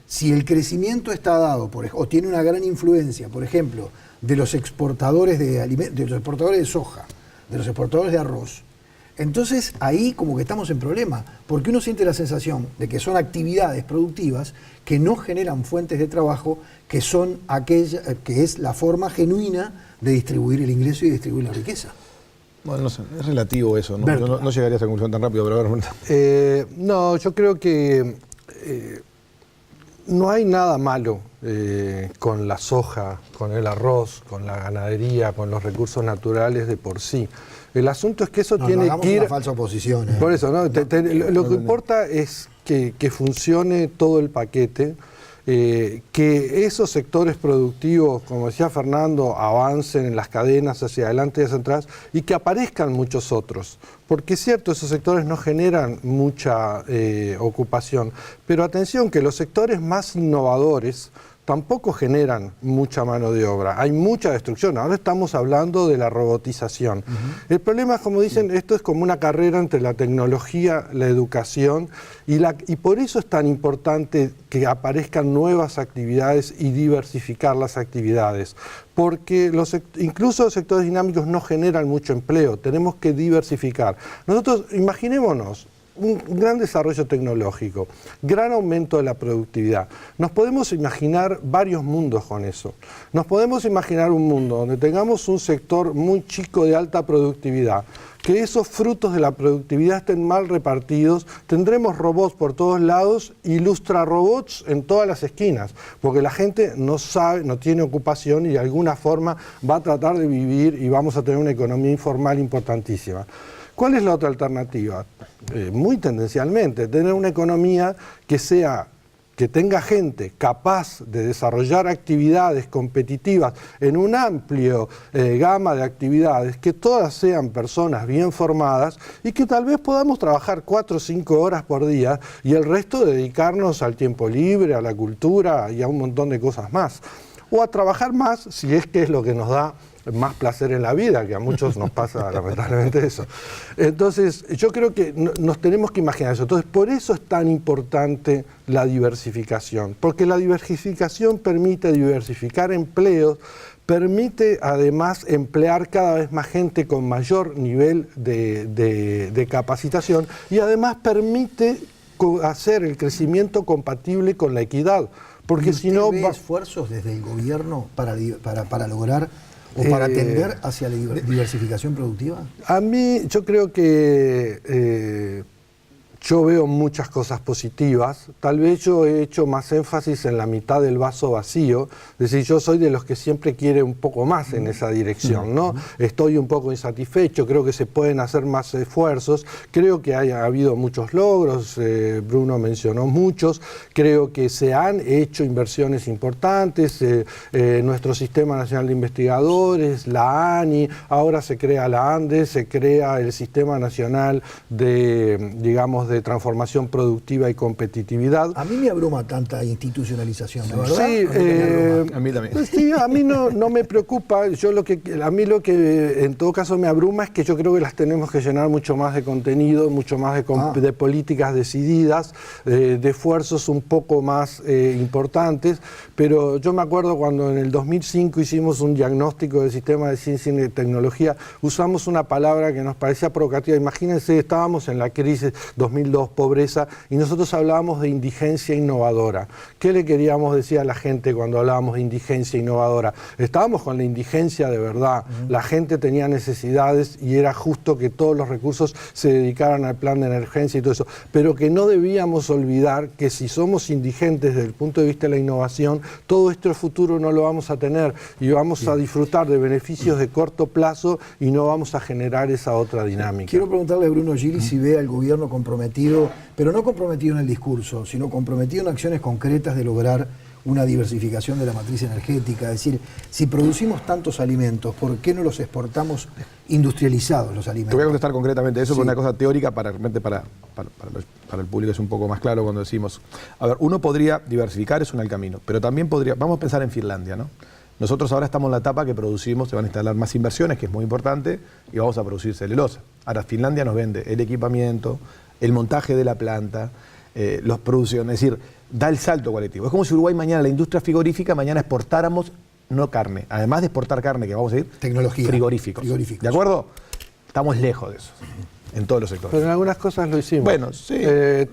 si el crecimiento está dado, o tiene una gran influencia, por ejemplo, de los exportadores de alimentos, de los exportadores de soja, de los exportadores de arroz, entonces ahí como que estamos en problema, porque uno siente la sensación de que son actividades productivas que no generan fuentes de trabajo, que son aquella que es la forma genuina de distribuir el ingreso y distribuir la riqueza. Bueno, no sé, es relativo eso, ¿no? Yo no llegaría a esa conclusión tan rápido, pero a ver. No, yo creo que no hay nada malo con la soja, con el arroz, con la ganadería, con los recursos naturales de por sí. El asunto es que eso tiene que ir... una falsa oposición. Por eso, ¿no? Lo que importa es que funcione todo el paquete, que esos sectores productivos, como decía Fernando, avancen en las cadenas hacia adelante y hacia atrás y que aparezcan muchos otros. Porque es cierto, esos sectores no generan mucha ocupación, pero atención que los sectores más innovadores tampoco generan mucha mano de obra, hay mucha destrucción. Ahora estamos hablando de la robotización. El problema es, como dicen, esto es como una carrera entre la tecnología, la educación, y por eso es tan importante que aparezcan nuevas actividades y diversificar las actividades. Porque incluso los sectores dinámicos no generan mucho empleo, tenemos que diversificar. Nosotros, imaginémonos, un gran desarrollo tecnológico, gran aumento de la productividad. Nos podemos imaginar varios mundos con eso. Nos podemos imaginar un mundo donde tengamos un sector muy chico de alta productividad, que esos frutos de la productividad estén mal repartidos, tendremos robots por todos lados y lustrarobots en todas las esquinas, porque la gente no sabe, no tiene ocupación y de alguna forma va a tratar de vivir y vamos a tener una economía informal importantísima. ¿Cuál es la otra alternativa? Muy tendencialmente, tener una economía que tenga gente capaz de desarrollar actividades competitivas en un amplio gama de actividades, que todas sean personas bien formadas y que tal vez podamos trabajar 4 o 5 horas por día y el resto dedicarnos al tiempo libre, a la cultura y a un montón de cosas más. O a trabajar más, si es que es lo que nos da más placer en la vida, que a muchos nos pasa lamentablemente eso. Entonces, yo creo que nos tenemos que imaginar eso. Entonces, por eso es tan importante la diversificación, porque la diversificación permite diversificar empleos, permite además emplear cada vez más gente con mayor nivel de capacitación y además permite hacer el crecimiento compatible con la equidad. Porque si no... ¿Ve esfuerzos desde el gobierno para lograr o para tender hacia la diversificación productiva? A mí, yo creo que Yo veo muchas cosas positivas. Tal vez yo he hecho más énfasis en la mitad del vaso vacío. Es decir, yo soy de los que siempre quiere un poco más en esa dirección, ¿no? Estoy un poco insatisfecho, creo que se pueden hacer más esfuerzos. Creo que ha habido muchos logros, Bruno mencionó muchos. Creo que se han hecho inversiones importantes, nuestro Sistema Nacional de Investigadores, la ANI, ahora se crea la ANDE, se crea el Sistema Nacional de, digamos, de Transformación Productiva y Competitividad. A mí me abruma tanta institucionalización, ¿no? ¿Verdad? Sí, A mí también. pues sí, a mí no me preocupa. A mí lo que en todo caso me abruma es que yo creo que las tenemos que llenar mucho más de contenido, mucho más de políticas decididas, de esfuerzos un poco más importantes. Pero yo me acuerdo cuando en el 2005 hicimos un diagnóstico del sistema de ciencia y tecnología, usamos una palabra que nos parecía provocativa. Imagínense, estábamos en la crisis 2002, pobreza, y nosotros hablábamos de indigencia innovadora. ¿Qué le queríamos decir a la gente cuando hablábamos de indigencia innovadora? Estábamos con la indigencia de verdad. La gente tenía necesidades y era justo que todos los recursos se dedicaran al plan de emergencia y todo eso. Pero que no debíamos olvidar que si somos indigentes desde el punto de vista de la innovación, todo esto futuro no lo vamos a tener y vamos a disfrutar de beneficios de corto plazo y no vamos a generar esa otra dinámica. Quiero preguntarle a Bruno Gili si ve al gobierno comprometido, pero no comprometido en el discurso, sino comprometido en acciones concretas de lograr una diversificación de la matriz energética. Es decir, si producimos tantos alimentos, ¿por qué no los exportamos industrializados los alimentos? Te voy a contestar concretamente eso, Sí. por una cosa teórica para el público es un poco más claro cuando decimos, a ver, uno podría diversificar, es un el camino, pero también podría, vamos a pensar en Finlandia, ¿no? Nosotros ahora estamos en la etapa que producimos, se van a instalar más inversiones, que es muy importante, y vamos a producir celulosa. Ahora Finlandia nos vende el equipamiento, el montaje de la planta, los producciones, es decir, da el salto cualitativo. Es como si Uruguay mañana, la industria frigorífica, mañana exportáramos no carne, además de exportar carne, que vamos a ir, Tecnología. frigoríficos. ¿De acuerdo? Estamos lejos de eso, en todos los sectores. Pero en algunas cosas lo hicimos. Bueno, sí.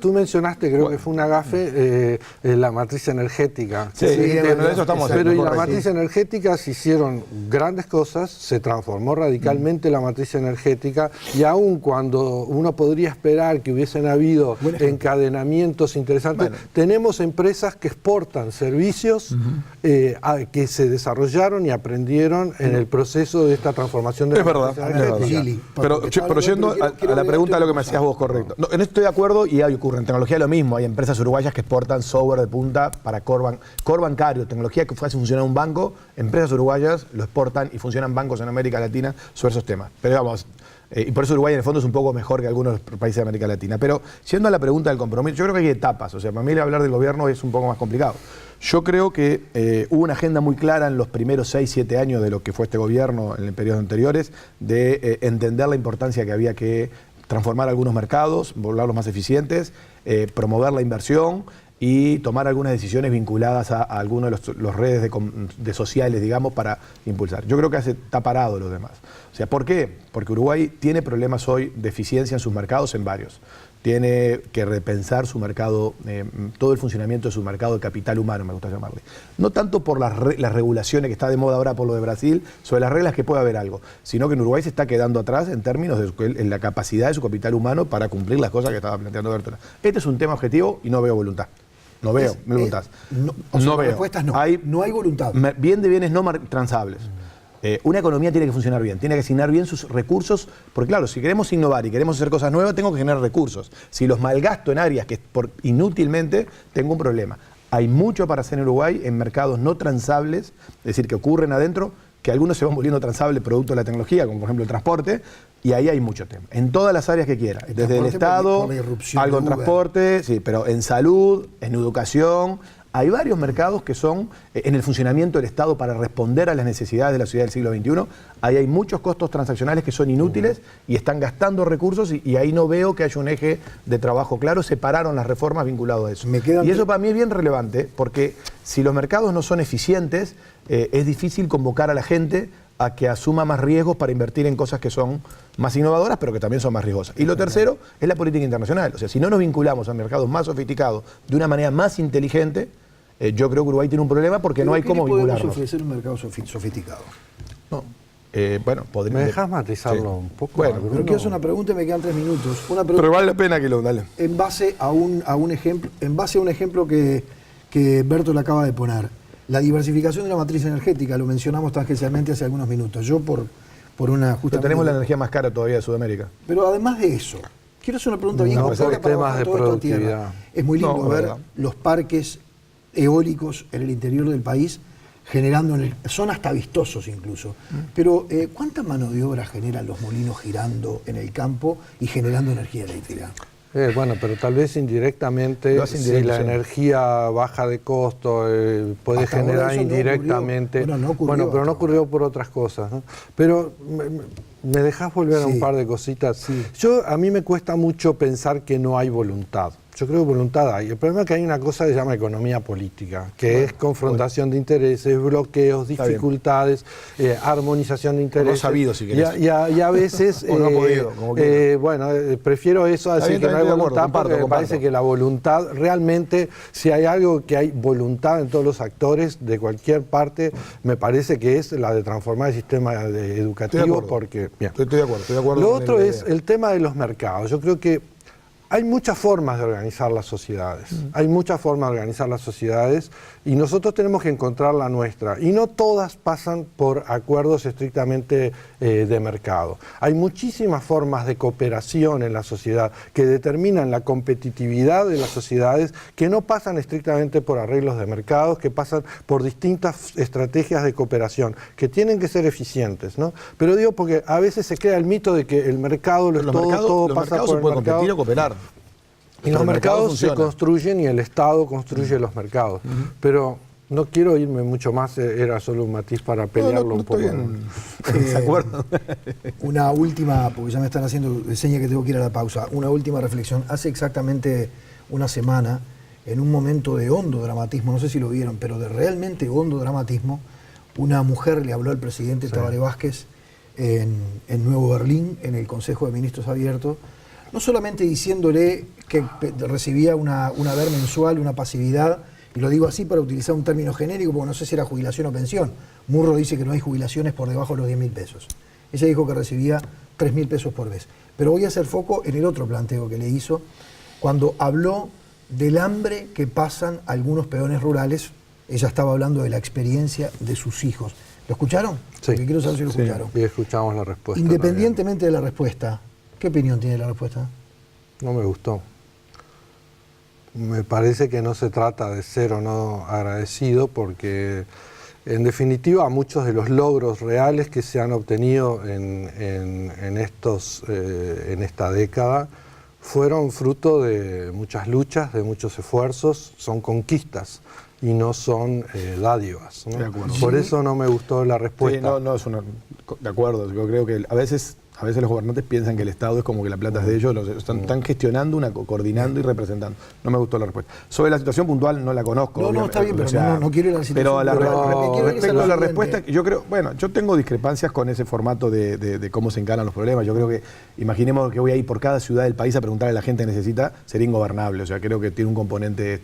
Tú mencionaste, creo que fue una gafe, la matriz energética. Sí, pero de eso estamos Pero y la correcto. matriz energética se hicieron grandes cosas, se transformó radicalmente la matriz energética y aun cuando uno podría esperar que hubiesen habido encadenamientos interesantes, tenemos empresas que exportan servicios que se desarrollaron y aprendieron en el proceso de esta transformación de Es la verdad, matriz es verdad. energética. Gili, Pero yendo a la pregunta de lo que me hacías vos, correcto. No, en esto estoy de acuerdo y ahí ocurre. En tecnología lo mismo. Hay empresas uruguayas que exportan software de punta para core bancario, tecnología que hace funcionar un banco. Empresas uruguayas lo exportan y funcionan bancos en América Latina sobre esos temas. Pero digamos, y por eso Uruguay en el fondo es un poco mejor que algunos países de América Latina. Pero yendo a la pregunta del compromiso, yo creo que hay etapas. O sea, para mí hablar del gobierno es un poco más complicado. Yo creo que hubo una agenda muy clara en los primeros 6, 7 años de lo que fue este gobierno en el periodo anteriores, de entender la importancia que había que transformar algunos mercados, volverlos más eficientes, promover la inversión y tomar algunas decisiones vinculadas a algunos de los redes de sociales, digamos, para impulsar. Yo creo que está parado los demás. O sea, ¿por qué? Porque Uruguay tiene problemas hoy de eficiencia en sus mercados, en varios. Tiene que repensar su mercado, todo el funcionamiento de su mercado de capital humano, me gusta llamarle. No tanto por las regulaciones que está de moda ahora por lo de Brasil, sobre las reglas que puede haber algo, sino que en Uruguay se está quedando atrás en términos de la capacidad de su capital humano para cumplir las cosas que estaba planteando Bertola. Este es un tema objetivo y no veo voluntad. No veo voluntad. No veo. Respuestas no. No hay voluntad. Bien de bienes no transables. Una economía tiene que funcionar bien, tiene que asignar bien sus recursos, porque claro, si queremos innovar y queremos hacer cosas nuevas, tengo que generar recursos. Si los malgasto en áreas que inútilmente, tengo un problema. Hay mucho para hacer en Uruguay en mercados no transables, es decir, que ocurren adentro, que algunos se van volviendo transables producto de la tecnología, como por ejemplo el transporte, y ahí hay mucho tema. En todas las áreas que quiera, desde el Estado, algo en transporte, sí, pero en salud, en educación. Hay varios mercados que son en el funcionamiento del Estado para responder a las necesidades de la sociedad del siglo XXI. Ahí hay muchos costos transaccionales que son inútiles y están gastando recursos y ahí no veo que haya un eje de trabajo claro. Separaron las reformas vinculadas a eso. Y eso para mí es bien relevante porque si los mercados no son eficientes, es difícil convocar a la gente a que asuma más riesgos para invertir en cosas que son más innovadoras, pero que también son más riesgosas. Y lo tercero es la política internacional. O sea, si no nos vinculamos a mercados más sofisticados de una manera más inteligente, yo creo que Uruguay tiene un problema porque no hay cómo vincularnos. ¿Podemos ofrecer un mercado sofisticado? No. bueno, podría... ¿Me dejas matizarlo un poco? Bueno, Bruno? Pero quiero hacer una pregunta y me quedan 3 minutos. Una pregunta Pero vale la pena que lo... Dale. en base a un ejemplo que Berto le acaba de poner. La diversificación de la matriz energética, lo mencionamos tangencialmente hace algunos minutos. Yo por una Pero justamente... tenemos la energía más cara todavía de Sudamérica. Pero además de eso, quiero hacer una pregunta bien No, concreta por para temas bajar de todo esto a tierra. productividad. Es muy lindo No, ver verdad. los parques eólicos en el interior del país generando, son hasta vistosos incluso. Pero ¿cuánta mano de obra generan los molinos girando en el campo y generando energía eléctrica? Bueno, pero tal vez indirectamente, Lo hace si indirecto, la sí. energía baja de costo, puede Hasta ahora generar eso no indirectamente. ocurrió. Bueno, no ocurrió Bueno, pero no hasta ocurrió por otras cosas, ¿no? Pero me dejás volver a Sí. un par de cositas. Sí. A mí me cuesta mucho pensar que no hay voluntad. Yo creo que voluntad hay. El problema es que hay una cosa que se llama economía política, que es confrontación de intereses, bloqueos, Está bien. dificultades, armonización de intereses. sabido, si querés. Y a veces, O no ha podido, como quiera. bueno, prefiero eso a Está decir bien, que no hay estoy de acuerdo, voluntad, comparto, porque me comparto. parece que la voluntad, realmente, si hay algo que hay voluntad en todos los actores de cualquier parte, me parece que es la de transformar el sistema educativo, acuerdo. porque... bien. Estoy de acuerdo, estoy de acuerdo. Lo con otro la es idea. el tema de los mercados. Yo creo que hay muchas formas de organizar las sociedades. Hay muchas formas de organizar las sociedades y nosotros tenemos que encontrar la nuestra. Y no todas pasan por acuerdos estrictamente de mercado. Hay muchísimas formas de cooperación en la sociedad que determinan la competitividad de las sociedades, que no pasan estrictamente por arreglos de mercados, que pasan por distintas estrategias de cooperación, que tienen que ser eficientes, ¿no? Pero digo porque a veces se crea el mito de que el mercado lo es Los todo, mercados, todo los pasa mercados por se el pueden mercado. competir o cooperar. Y Pero los el mercado mercados se funciona. construyen y el Estado construye los mercados. Pero no quiero irme mucho más, era solo un matiz para pelearlo un poco. ¿De acuerdo? Una última, porque ya me están haciendo seña que tengo que ir a la pausa, una última reflexión. Hace exactamente una semana, en un momento de hondo dramatismo, no sé si lo vieron, pero de realmente hondo dramatismo, una mujer le habló al presidente Tabaré Vázquez en Nuevo Berlín, en el Consejo de Ministros abierto, no solamente diciéndole que recibía una haber mensual, una pasividad, y lo digo así para utilizar un término genérico, porque no sé si era jubilación o pensión. Murro dice que no hay jubilaciones por debajo de los 10.000 pesos. Ella dijo que recibía 3.000 pesos por mes. Pero voy a hacer foco en el otro planteo que le hizo, cuando habló del hambre que pasan algunos peones rurales. Ella estaba hablando de la experiencia de sus hijos. ¿Lo escucharon? Sí. Porque quiero saber si lo escucharon. Y escuchamos la respuesta. Independientemente de la respuesta, ¿qué opinión tiene la respuesta? No me gustó. Me parece que no se trata de ser o no agradecido porque, en definitiva, muchos de los logros reales que se han obtenido en esta década fueron fruto de muchas luchas, de muchos esfuerzos, son conquistas y no son dádivas, ¿no? De acuerdo. Por eso no me gustó la respuesta. Sí, no es una... De acuerdo, yo creo que a veces los gobernantes piensan que el Estado es como que la plata es de ellos, están gestionando, coordinando y representando. No me gustó la respuesta. Sobre la situación puntual no la conozco. No, obviamente, está bien, pero no quiero ir a la situación. Pero Pero respecto a la siguiente. respuesta, yo creo, bueno, yo tengo discrepancias con ese formato de cómo se encaran los problemas. Yo creo que, imaginemos que voy a ir por cada ciudad del país a preguntarle a la gente que necesita, sería ingobernable. O sea, creo que tiene un componente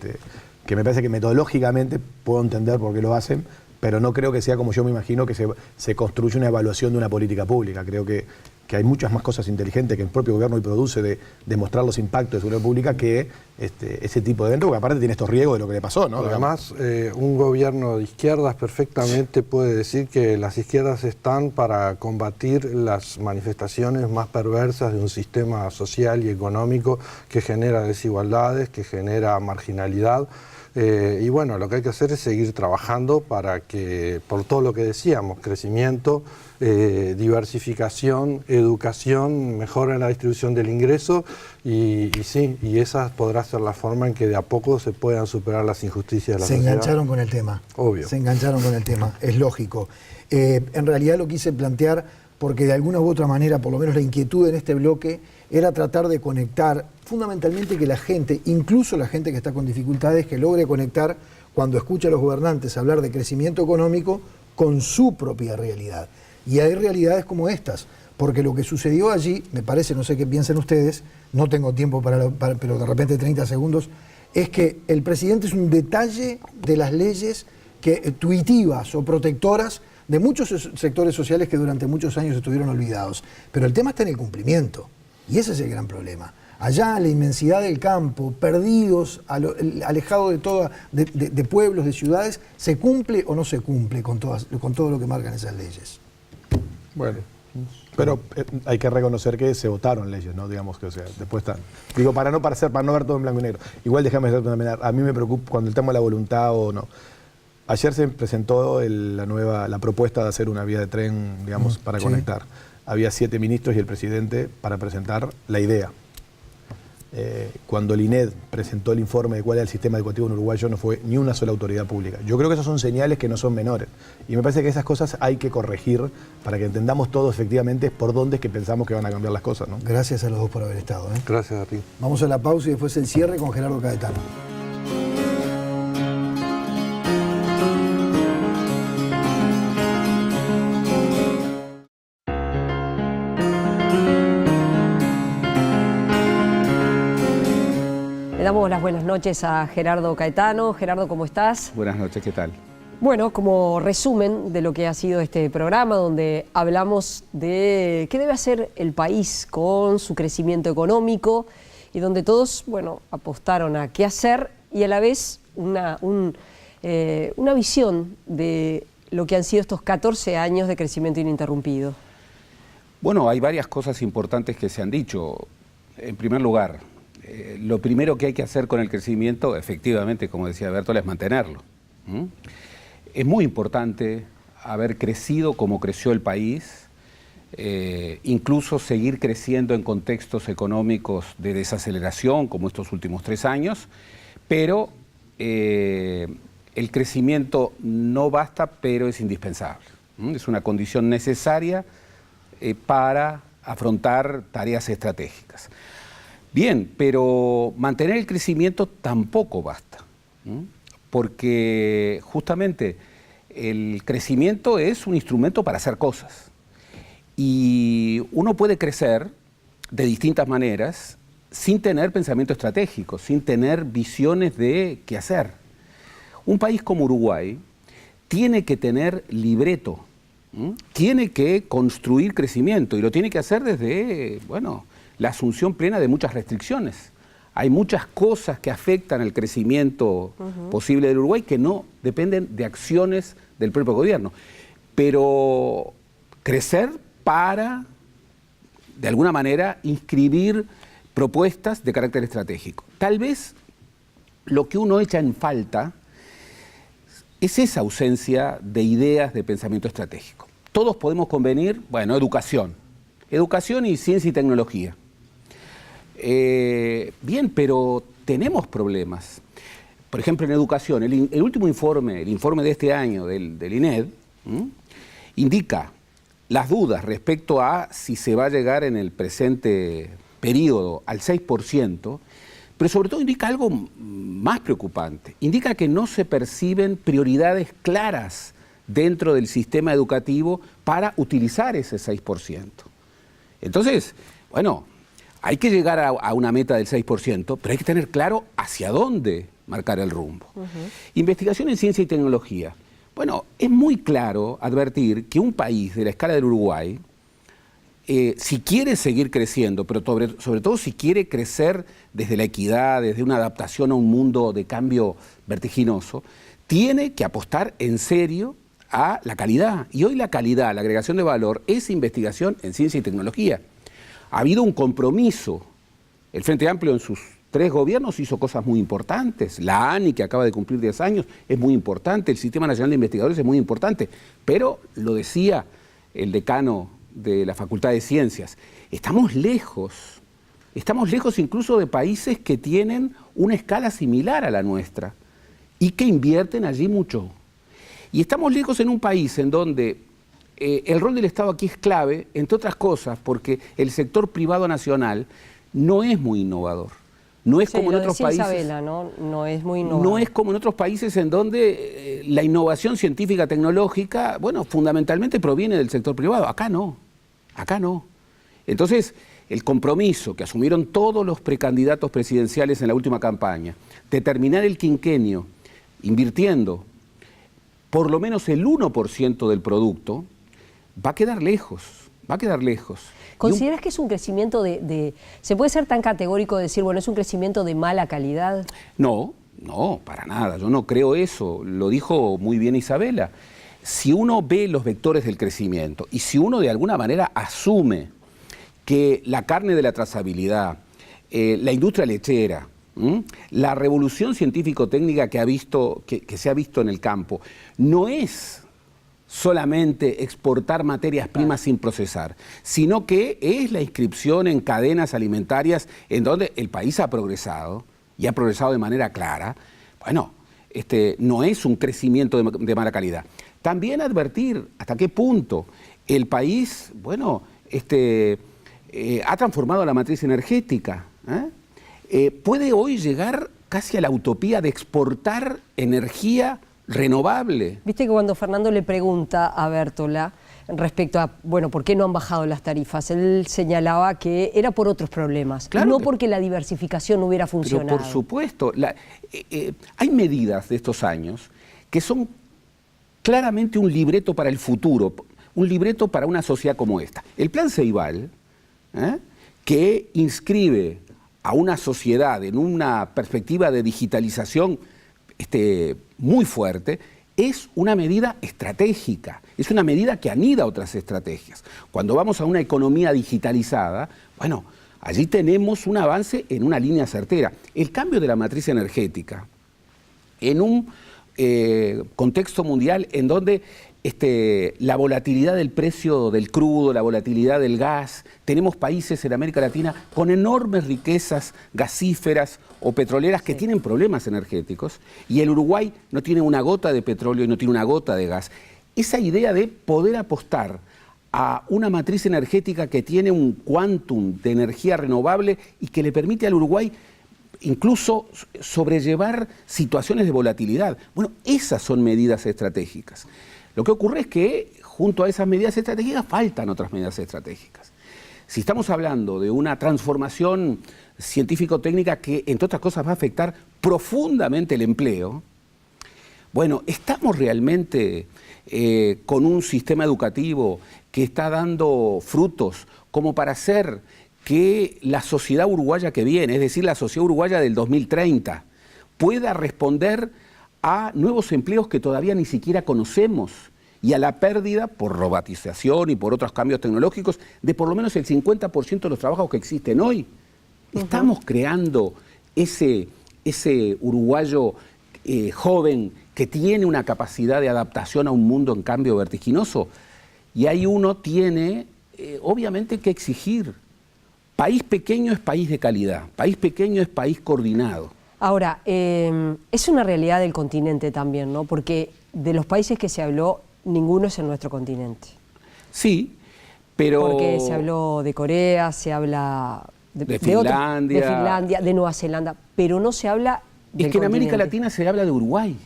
que me parece que metodológicamente puedo entender por qué lo hacen, pero no creo que sea como yo me imagino que se construye una evaluación de una política pública. Creo que hay muchas más cosas inteligentes que el propio gobierno hoy produce de mostrar los impactos de seguridad pública que ese tipo de evento, porque aparte tiene estos riesgos de lo que le pasó, ¿no? Además, un gobierno de izquierdas perfectamente puede decir que las izquierdas están para combatir las manifestaciones más perversas de un sistema social y económico que genera desigualdades, que genera marginalidad. Y bueno, lo que hay que hacer es seguir trabajando para que, por todo lo que decíamos, crecimiento, diversificación, educación, mejora en la distribución del ingreso y esa podrá ser la forma en que de a poco se puedan superar las injusticias de la Se sociedad. engancharon con el tema. Obvio. Se engancharon con el tema, es lógico. En realidad lo quise plantear porque de alguna u otra manera, por lo menos la inquietud en este bloque, era tratar de conectar, fundamentalmente que la gente, incluso la gente que está con dificultades, que logre conectar cuando escucha a los gobernantes hablar de crecimiento económico con su propia realidad. Y hay realidades como estas, porque lo que sucedió allí, me parece, no sé qué piensan ustedes, no tengo tiempo pero de repente 30 segundos, es que el presidente es un detalle de las leyes tuitivas o protectoras de muchos sectores sociales que durante muchos años estuvieron olvidados. Pero el tema está en el cumplimiento, y ese es el gran problema. Allá en la inmensidad del campo, perdidos, alejados de pueblos, de ciudades, ¿se cumple o no se cumple con todo lo que marcan esas leyes? Bueno, pero hay que reconocer que se votaron leyes, ¿no? Digamos que, o sea, después están. Digo, para no ver todo en blanco y negro. Igual déjame hacer una menor. A mí me preocupa cuando el tema de la voluntad o no. Ayer se presentó la propuesta de hacer una vía de tren, digamos, para conectar. Había 7 ministros y el presidente para presentar la idea. Cuando el INED presentó el informe de cuál era el sistema educativo en Uruguay, no fue ni una sola autoridad pública. Yo creo que esas son señales que no son menores. Y me parece que esas cosas hay que corregir para que entendamos todos efectivamente por dónde es que pensamos que van a cambiar las cosas, ¿no? Gracias a los dos por haber estado. Gracias a ti. Vamos a la pausa y después el cierre con Gerardo Caetano. Le damos las buenas noches a Gerardo Caetano. Gerardo, ¿cómo estás? Buenas noches, ¿qué tal? Bueno, como resumen de lo que ha sido este programa, donde hablamos de qué debe hacer el país con su crecimiento económico y donde todos, bueno, apostaron a qué hacer y a la vez una visión de lo que han sido estos 14 años de crecimiento ininterrumpido. Bueno, hay varias cosas importantes que se han dicho. En primer lugar, lo primero que hay que hacer con el crecimiento, efectivamente, como decía Bertola, es mantenerlo. Es muy importante haber crecido como creció el país, incluso seguir creciendo en contextos económicos de desaceleración, como estos últimos 3 años, pero el crecimiento no basta, pero es indispensable. Es una condición necesaria para afrontar tareas estratégicas. Bien, pero mantener el crecimiento tampoco basta, porque justamente el crecimiento es un instrumento para hacer cosas. Y uno puede crecer de distintas maneras sin tener pensamiento estratégico, sin tener visiones de qué hacer. Un país como Uruguay tiene que tener libreto, tiene que construir crecimiento y lo tiene que hacer desde, bueno, la asunción plena de muchas restricciones. Hay muchas cosas que afectan al crecimiento posible del Uruguay que no dependen de acciones del propio gobierno. Pero crecer para, de alguna manera, inscribir propuestas de carácter estratégico. Tal vez lo que uno echa en falta es esa ausencia de ideas de pensamiento estratégico. Todos podemos convenir, bueno, educación y ciencia y tecnología. Bien, pero tenemos problemas. Por ejemplo, en educación, el último informe, el informe de este año del INED, indica las dudas respecto a si se va a llegar en el presente periodo al 6%, pero sobre todo indica algo más preocupante. Indica que no se perciben prioridades claras dentro del sistema educativo para utilizar ese 6%. Entonces, bueno, hay que llegar a una meta del 6%, pero hay que tener claro hacia dónde marcar el rumbo. Investigación en ciencia y tecnología. Bueno, es muy claro advertir que un país de la escala del Uruguay, si quiere seguir creciendo, pero sobre todo si quiere crecer desde la equidad, desde una adaptación a un mundo de cambio vertiginoso, tiene que apostar en serio a la calidad. Y hoy la calidad, la agregación de valor, es investigación en ciencia y tecnología. Ha habido un compromiso. El Frente Amplio en sus 3 gobiernos hizo cosas muy importantes. La ANI, que acaba de cumplir 10 años, es muy importante. El Sistema Nacional de Investigadores es muy importante. Pero, lo decía el decano de la Facultad de Ciencias, estamos lejos incluso de países que tienen una escala similar a la nuestra y que invierten allí mucho. Y estamos lejos en un país en donde el rol del Estado aquí es clave, entre otras cosas, porque el sector privado nacional no es muy innovador. No es como en otros países. Isabela, no es muy innovador. No es como en otros países en donde la innovación científica tecnológica, bueno, fundamentalmente proviene del sector privado. Acá no. Entonces, el compromiso que asumieron todos los precandidatos presidenciales en la última campaña de terminar el quinquenio invirtiendo por lo menos el 1% del producto, va a quedar lejos, va a quedar lejos. ¿Consideras que es un crecimiento ¿se puede ser tan categórico de decir, bueno, es un crecimiento de mala calidad? No, no, para nada, yo no creo eso, lo dijo muy bien Isabela. Si uno ve los vectores del crecimiento y si uno de alguna manera asume que la carne de la trazabilidad, la industria lechera, la revolución científico-técnica que se ha visto en el campo, no es solamente exportar materias primas sin procesar, sino que es la inscripción en cadenas alimentarias en donde el país ha progresado, y ha progresado de manera clara. Bueno, no es un crecimiento de mala calidad. También advertir hasta qué punto el país, bueno, ha transformado la matriz energética. Puede hoy llegar casi a la utopía de exportar energía renovable. Viste que cuando Fernando le pregunta a Bértola respecto a, bueno, ¿por qué no han bajado las tarifas? Él señalaba que era por otros problemas, claro, no porque la diversificación no hubiera funcionado. Pero por supuesto, hay medidas de estos años que son claramente un libreto para el futuro, un libreto para una sociedad como esta. El Plan Ceibal, que inscribe a una sociedad en una perspectiva de digitalización muy fuerte, es una medida estratégica, es una medida que anida otras estrategias. Cuando vamos a una economía digitalizada, bueno, allí tenemos un avance en una línea certera. El cambio de la matriz energética en un contexto mundial en donde la volatilidad del precio del crudo, la volatilidad del gas, tenemos países en América Latina con enormes riquezas gasíferas o petroleras que tienen problemas energéticos, y el Uruguay no tiene una gota de petróleo y no tiene una gota de gas. Esa idea de poder apostar a una matriz energética que tiene un quantum de energía renovable y que le permite al Uruguay incluso sobrellevar situaciones de volatilidad. Bueno, esas son medidas estratégicas. Lo que ocurre es que junto a esas medidas estratégicas faltan otras medidas estratégicas. Si estamos hablando de una transformación científico-técnica que, entre otras cosas, va a afectar profundamente el empleo, bueno, ¿estamos realmente con un sistema educativo que está dando frutos como para hacer que la sociedad uruguaya que viene, es decir, la sociedad uruguaya del 2030, pueda responder a nuevos empleos que todavía ni siquiera conocemos y a la pérdida por robotización y por otros cambios tecnológicos de por lo menos el 50% de los trabajos que existen hoy? ¿Estamos creando ese uruguayo joven que tiene una capacidad de adaptación a un mundo en cambio vertiginoso? Y ahí uno tiene, obviamente, que exigir. País pequeño es país de calidad, país pequeño es país coordinado. Ahora, es una realidad del continente también, ¿no? Porque de los países que se habló, ninguno es en nuestro continente. Sí, pero... Porque se habló de Corea, se habla de Finlandia, de Finlandia, de Nueva Zelanda, pero no se habla del Es que en continente. América Latina se habla de Uruguay.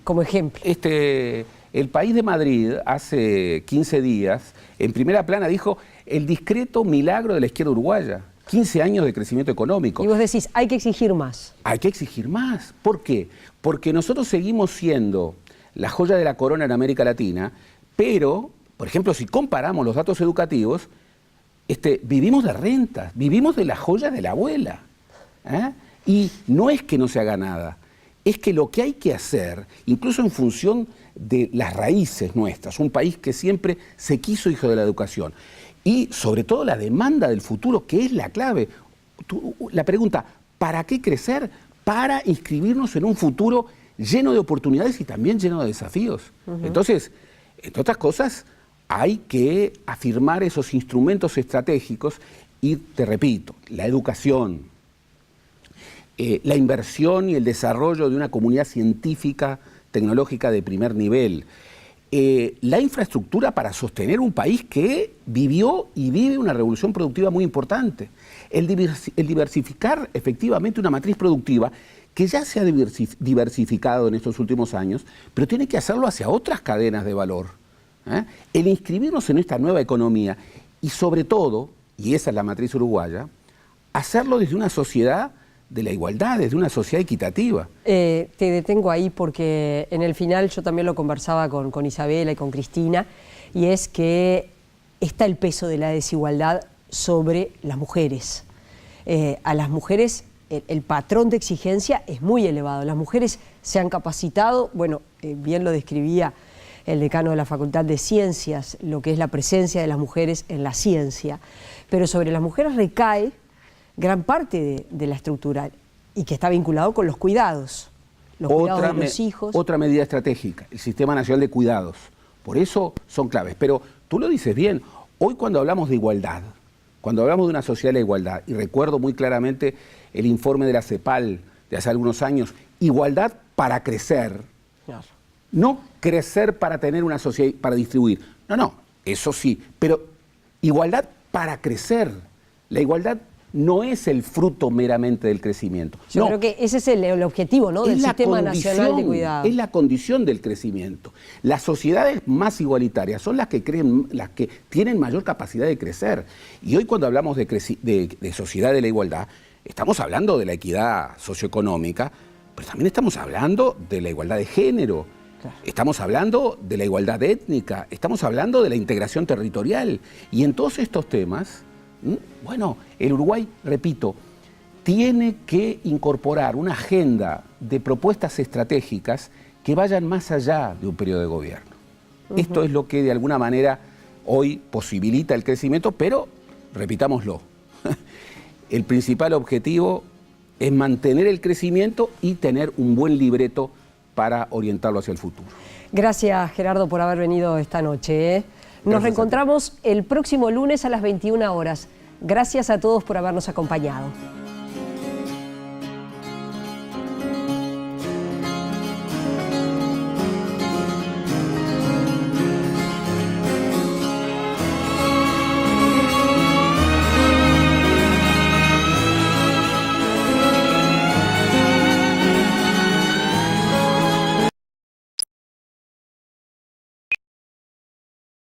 Como ejemplo. El país de Madrid, hace 15 días, en primera plana dijo el discreto milagro de la izquierda uruguaya. 15 años de crecimiento económico. Y vos decís, hay que exigir más. Hay que exigir más. ¿Por qué? Porque nosotros seguimos siendo la joya de la corona en América Latina, pero, por ejemplo, si comparamos los datos educativos, vivimos de rentas, vivimos de la joya de la abuela. Y no es que no se haga nada, es que lo que hay que hacer, incluso en función de las raíces nuestras, un país que siempre se quiso hijo de la educación, y sobre todo la demanda del futuro, que es la clave. La pregunta, ¿para qué crecer? Para inscribirnos en un futuro lleno de oportunidades y también lleno de desafíos. Entonces, entre otras cosas, hay que afirmar esos instrumentos estratégicos y, te repito, la educación, la inversión y el desarrollo de una comunidad científica, tecnológica de primer nivel, la infraestructura para sostener un país que vivió y vive una revolución productiva muy importante, el diversificar efectivamente una matriz productiva que ya se ha diversificado en estos últimos años, pero tiene que hacerlo hacia otras cadenas de valor. El inscribirnos en esta nueva economía y sobre todo, y esa es la matriz uruguaya, hacerlo desde una sociedad de la igualdad, desde una sociedad equitativa. Te detengo ahí porque en el final yo también lo conversaba con Isabela y con Cristina, y es que está el peso de la desigualdad sobre las mujeres. A las mujeres el patrón de exigencia es muy elevado. Las mujeres se han capacitado, bueno, bien lo describía el decano de la Facultad de Ciencias, lo que es la presencia de las mujeres en la ciencia, pero sobre las mujeres recae gran parte de la estructura y que está vinculado con los cuidados de los hijos. Otra medida estratégica, el Sistema Nacional de Cuidados. Por eso son claves. Pero tú lo dices bien, hoy cuando hablamos de igualdad, cuando hablamos de una sociedad de la igualdad, y recuerdo muy claramente el informe de la CEPAL de hace algunos años, igualdad para crecer, Claro. no crecer para tener una sociedad, para distribuir. No, eso sí, pero igualdad para crecer. La igualdad no es el fruto meramente del crecimiento. Yo creo que ese es el objetivo, ¿no?, del Sistema Nacional de Cuidados. Es la condición del crecimiento. Las sociedades más igualitarias son las que tienen mayor capacidad de crecer. Y hoy cuando hablamos de sociedad de la igualdad, estamos hablando de la equidad socioeconómica, pero también estamos hablando de la igualdad de género. Claro. Estamos hablando de la igualdad étnica, estamos hablando de la integración territorial. Y en todos estos temas, bueno, el Uruguay, repito, tiene que incorporar una agenda de propuestas estratégicas que vayan más allá de un periodo de gobierno. Esto es lo que de alguna manera hoy posibilita el crecimiento, pero, repitámoslo, el principal objetivo es mantener el crecimiento y tener un buen libreto para orientarlo hacia el futuro. Gracias, Gerardo, por haber venido esta noche. Nos reencontramos el próximo lunes a las 21 horas. Gracias a todos por habernos acompañado.